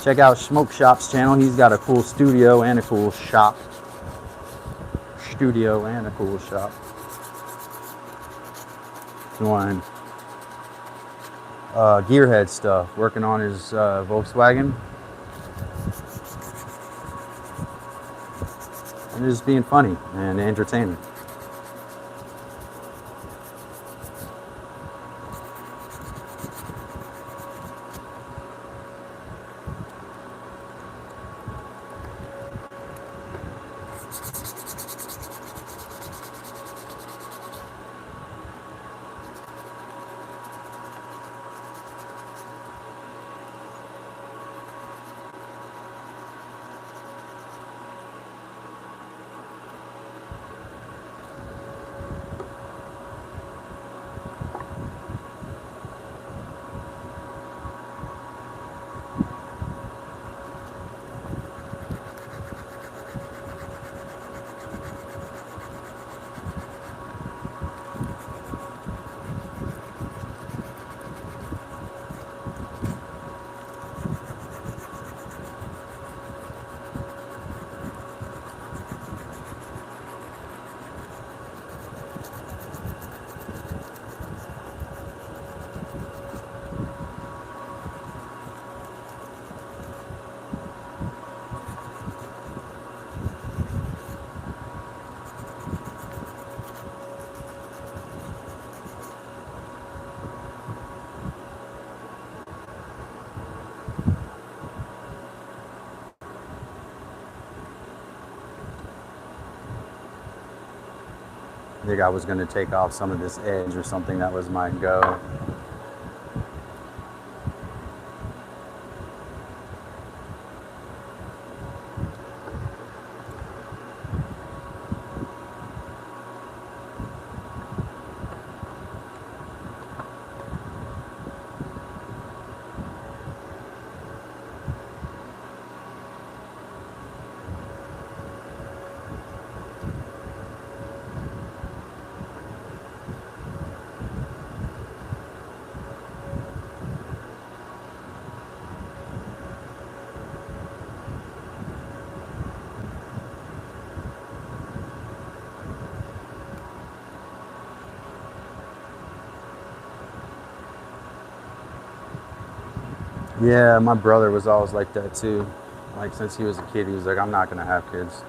Check out Smoke Shop's channel. He's got a cool studio and a cool shop. If you want gearhead stuff, working on his Volkswagen. And just being funny and entertaining. think I was going to take off some of this edge or something. That was my go. Yeah, my brother was always like that too. Like since he was a kid, he was like, I'm not gonna have kids.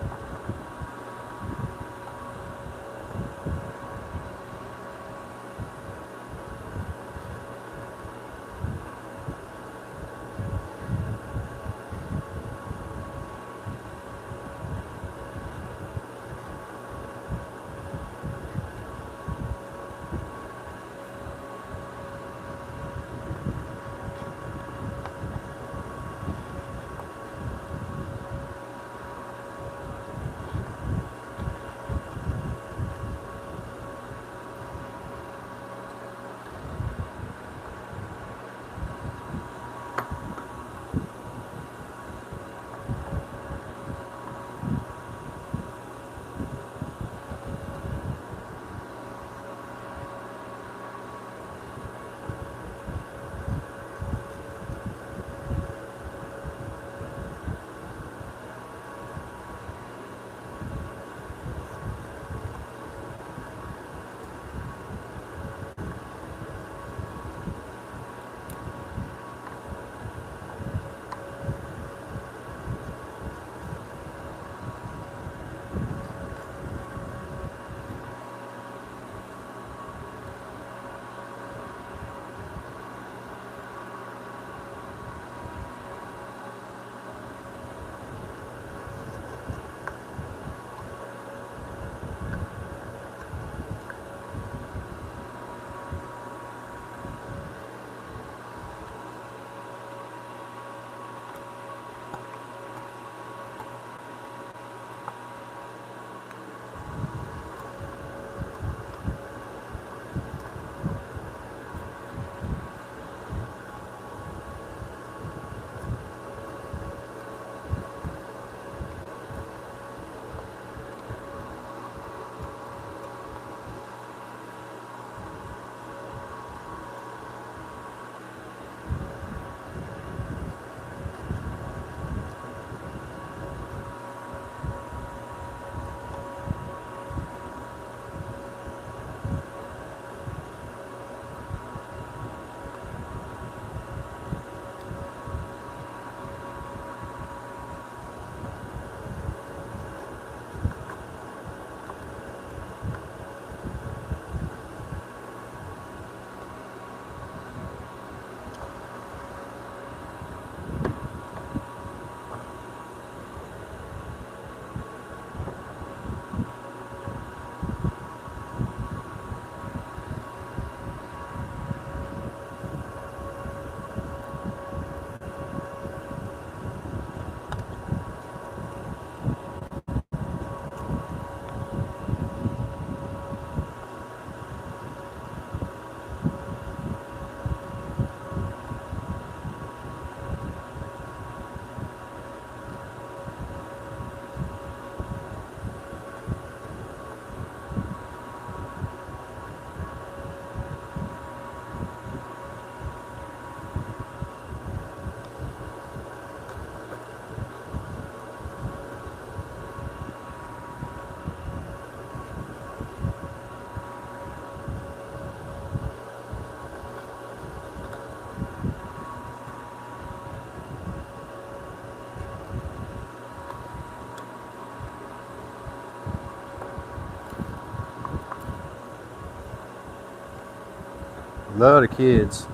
Love the kids.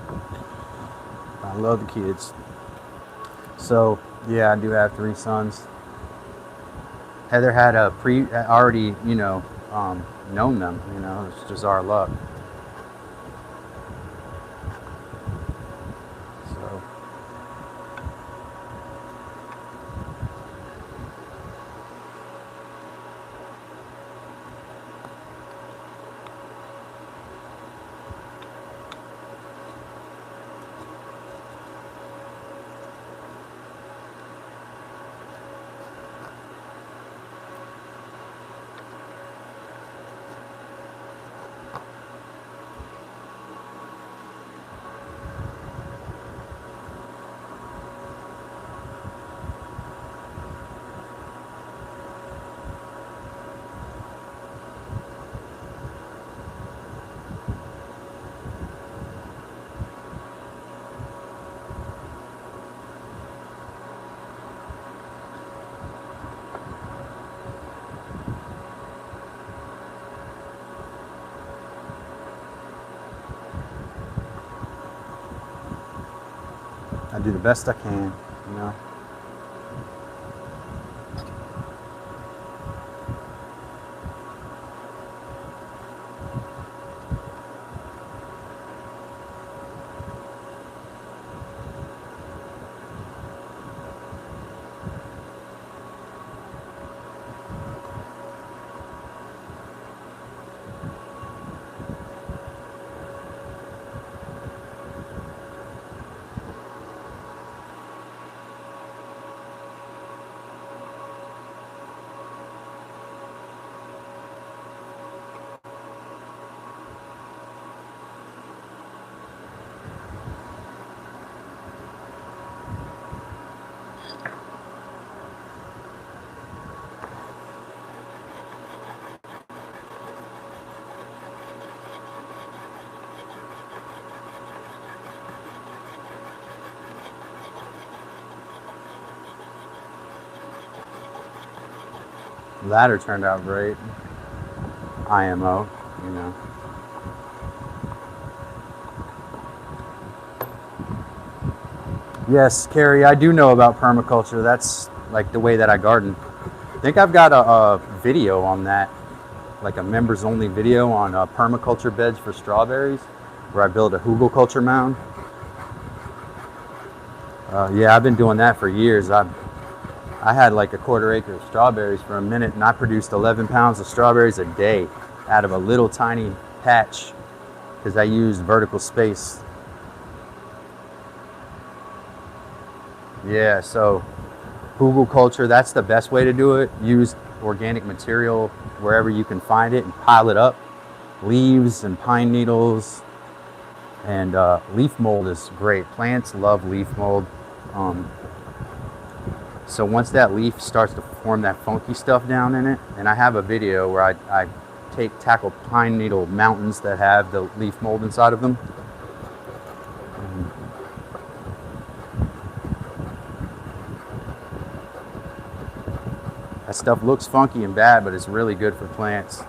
I love the kids. So yeah, I do have 3 sons. Heather had a already, known them, you know, it's just our luck. So I do the best I can, you know. Ladder turned out great. IMO, you know. Yes, Carrie, I do know about permaculture. That's like the way that I garden. I think I've got a video on that, like a members only video on permaculture beds for strawberries, where I build a hugelkultur mound. Yeah, I've been doing that for years. I had like a 1/4 acre of strawberries for a minute, and I produced 11 pounds of strawberries a day out of a little tiny patch because I used vertical space. Yeah, so hugelkultur, that's the best way to do it. Use organic material wherever you can find it and pile it up. Leaves and pine needles, and leaf mold is great. Plants love leaf mold. So once that leaf starts to form that funky stuff down in it, and I have a video where I tackle pine needle mountains that have the leaf mold inside of them. That stuff looks funky and bad, but it's really good for plants.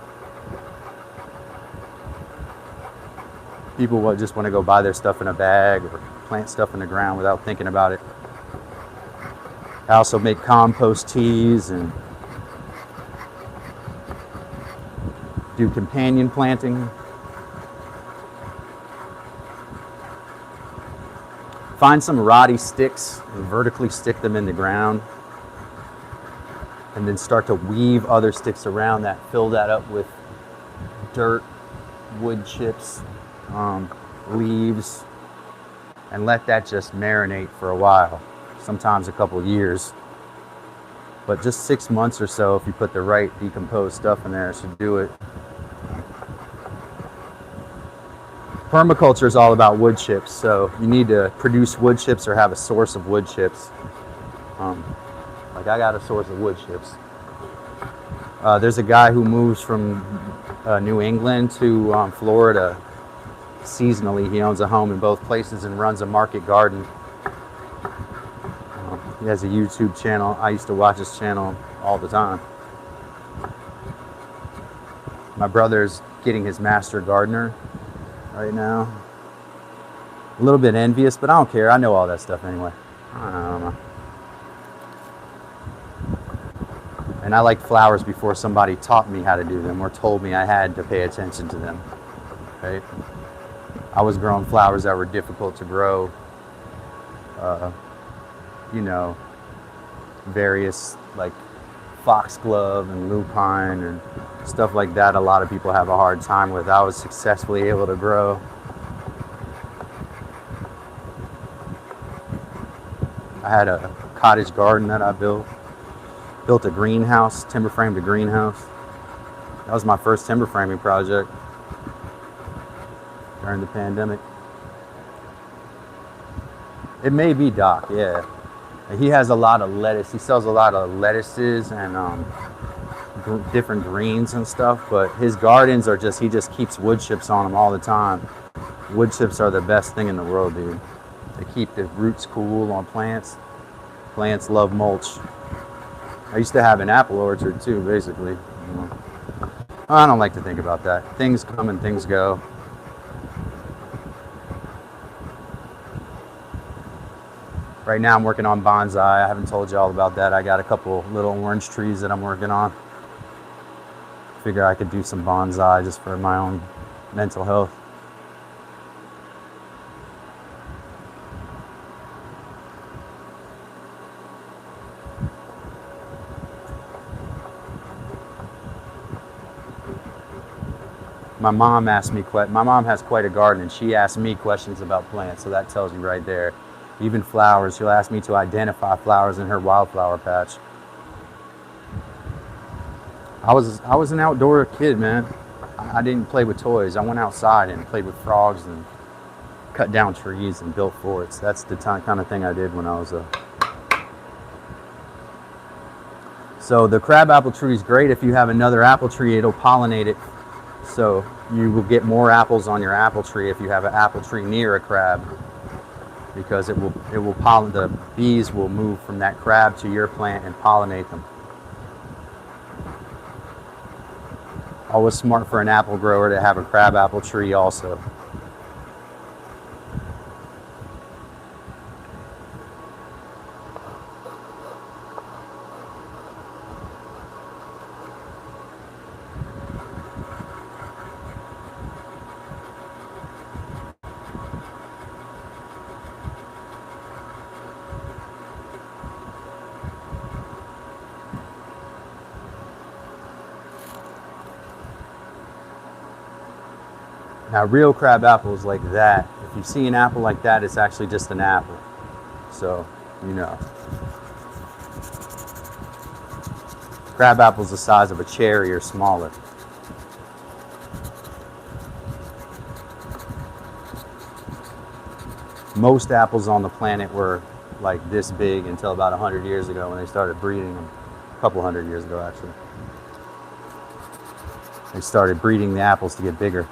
People just want to go buy their stuff in a bag or plant stuff in the ground without thinking about it. I also make compost teas and do companion planting. Find some rotty sticks and vertically stick them in the ground, and then start to weave other sticks around that, fill that up with dirt, wood chips, leaves, and let that just marinate for a while, sometimes a couple years. But just 6 months or so, if you put the right decomposed stuff in there, should do it. Permaculture is all about wood chips, so you need to produce wood chips or have a source of wood chips. Like I got a source of wood chips. There's a guy who moves from New England to Florida seasonally. He owns a home in both places and runs a market garden. He has a YouTube channel. I used to watch his channel all the time. My brother's getting his master gardener right now. A little bit envious, but I don't care. I know all that stuff anyway. I don't know. And I liked flowers before somebody taught me how to do them or told me I had to pay attention to them, right? I was growing flowers that were difficult to grow, you know, various like foxglove and lupine and stuff like that. A lot of people have a hard time with. I was successfully able to grow. I had a cottage garden that I built a greenhouse, timber framed a greenhouse. That was my first timber framing project during the pandemic. It may be Doc, yeah. He has a lot of lettuce. He sells a lot of lettuces and different greens and stuff, but his gardens are just, he just keeps wood chips on them all the time. Wood chips are the best thing in the world, dude. They keep the roots cool on plants. Plants love mulch. I used to have an apple orchard too, basically. You know. I don't like to think about that. Things come and things go. Right now I'm working on bonsai. I haven't told you all about that. I got a couple little orange trees that I'm working on. Figure I could do some bonsai just for my own mental health. My mom has quite a garden, and she asked me questions about plants, so that tells you right there. Even flowers, she'll ask me to identify flowers in her wildflower patch. I was an outdoor kid, man. I didn't play with toys. I went outside and played with frogs and cut down trees and built forts. That's the kind of thing I did when I was a... So the crabapple tree is great. If you have another apple tree, it'll pollinate it. So you will get more apples on your apple tree if you have an apple tree near a crab, because the bees will move from that crab to your plant and pollinate them. Always smart for an apple grower to have a crabapple tree also. Now, real crab apples like that, if you see an apple like that, it's actually just an apple. So, you know. Crab apple's the size of a cherry or smaller. Most apples on the planet were like this big until about 100 years ago when they started breeding them. A couple hundred years ago, actually. They started breeding the apples to get bigger.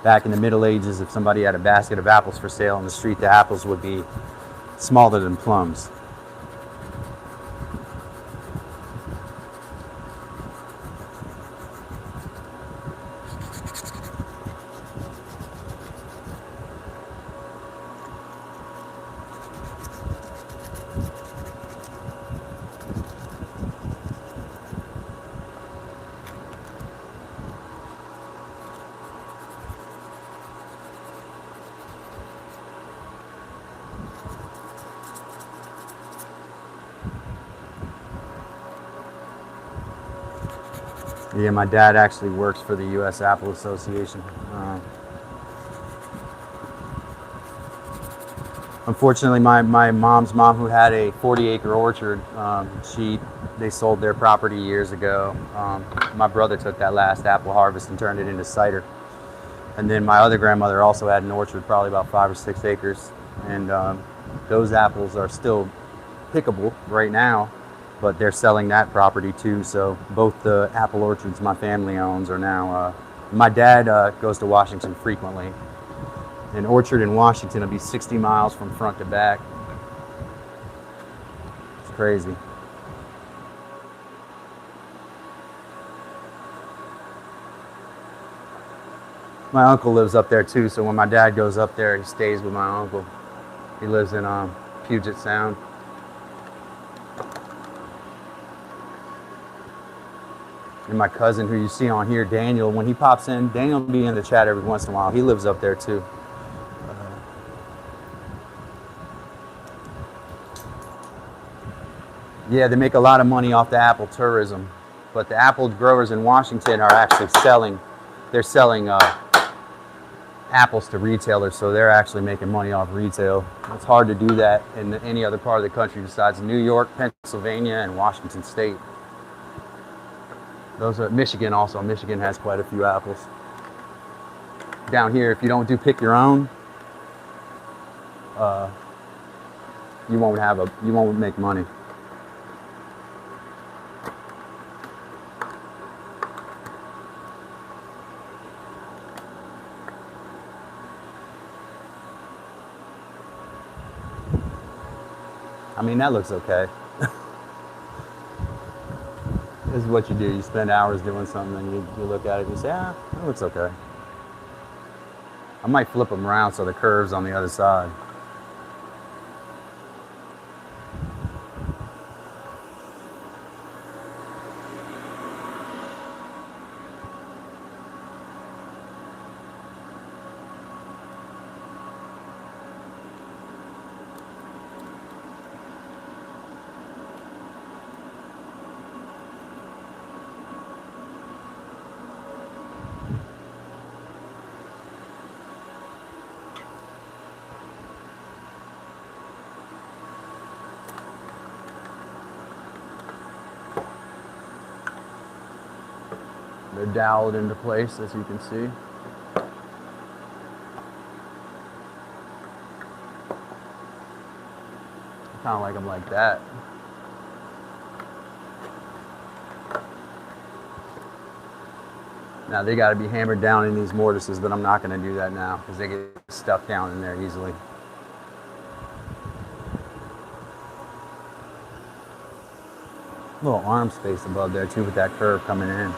Back in the Middle Ages, if somebody had a basket of apples for sale on the street, the apples would be smaller than plums. Yeah, my dad actually works for the U.S. Apple Association. Unfortunately, my mom's mom, who had a 40-acre orchard, they sold their property years ago. My brother took that last apple harvest and turned it into cider. And then my other grandmother also had an orchard, probably about 5 or 6 acres. And those apples are still pickable right now, but they're selling that property too. So both the apple orchards my family owns are now, my dad goes to Washington frequently. An orchard in Washington will be 60 miles from front to back. It's crazy. My uncle lives up there too, so when my dad goes up there, he stays with my uncle. He lives in Puget Sound. And my cousin who you see on here, Daniel, when he pops in, Daniel will be in the chat every once in a while. He lives up there too. Yeah, they make a lot of money off the apple tourism, but the apple growers in Washington are actually selling, they're selling apples to retailers, so they're actually making money off retail. It's hard to do that in any other part of the country besides New York, Pennsylvania, and Washington State. Those are Michigan also. Michigan has quite a few apples. Down here, if you don't do pick your own, you won't make money. I mean, that looks okay. This is what you do. You spend hours doing something and you look at it and you say, ah, that looks okay. I might flip them around so the curve's on the other side. They're doweled into place, as you can see. I kind of like them like that. Now they got to be hammered down in these mortises, but I'm not going to do that now because they get stuck down in there easily. A little arm space above there too with that curve coming in.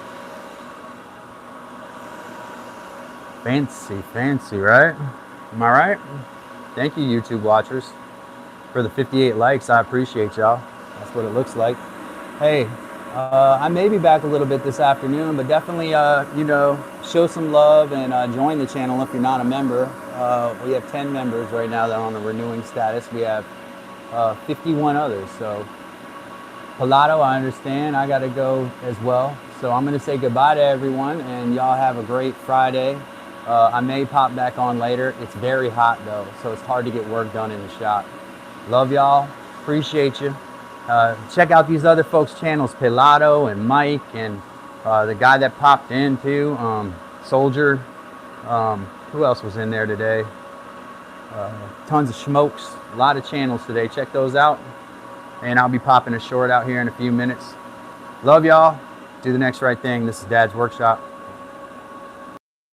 Fancy, fancy, right? Am I right? Thank you, YouTube watchers, for the 58 likes. I appreciate y'all. That's what it looks like. Hey, I may be back a little bit this afternoon, but definitely, you know, show some love and join the channel if you're not a member. We have 10 members right now that are on the renewing status. We have 51 others. So, Pilato, I understand. I got to go as well. So I'm going to say goodbye to everyone, and y'all have a great Friday. I may pop back on later. It's very hot though, so it's hard to get work done in the shop. Love y'all. Appreciate you. Check out these other folks' channels, Pilato and Mike, and the guy that popped in too, Soldier. Who else was in there today? Tons of smokes. A lot of channels today. Check those out. And I'll be popping a short out here in a few minutes. Love y'all. Do the next right thing. This is Dad's Workshop.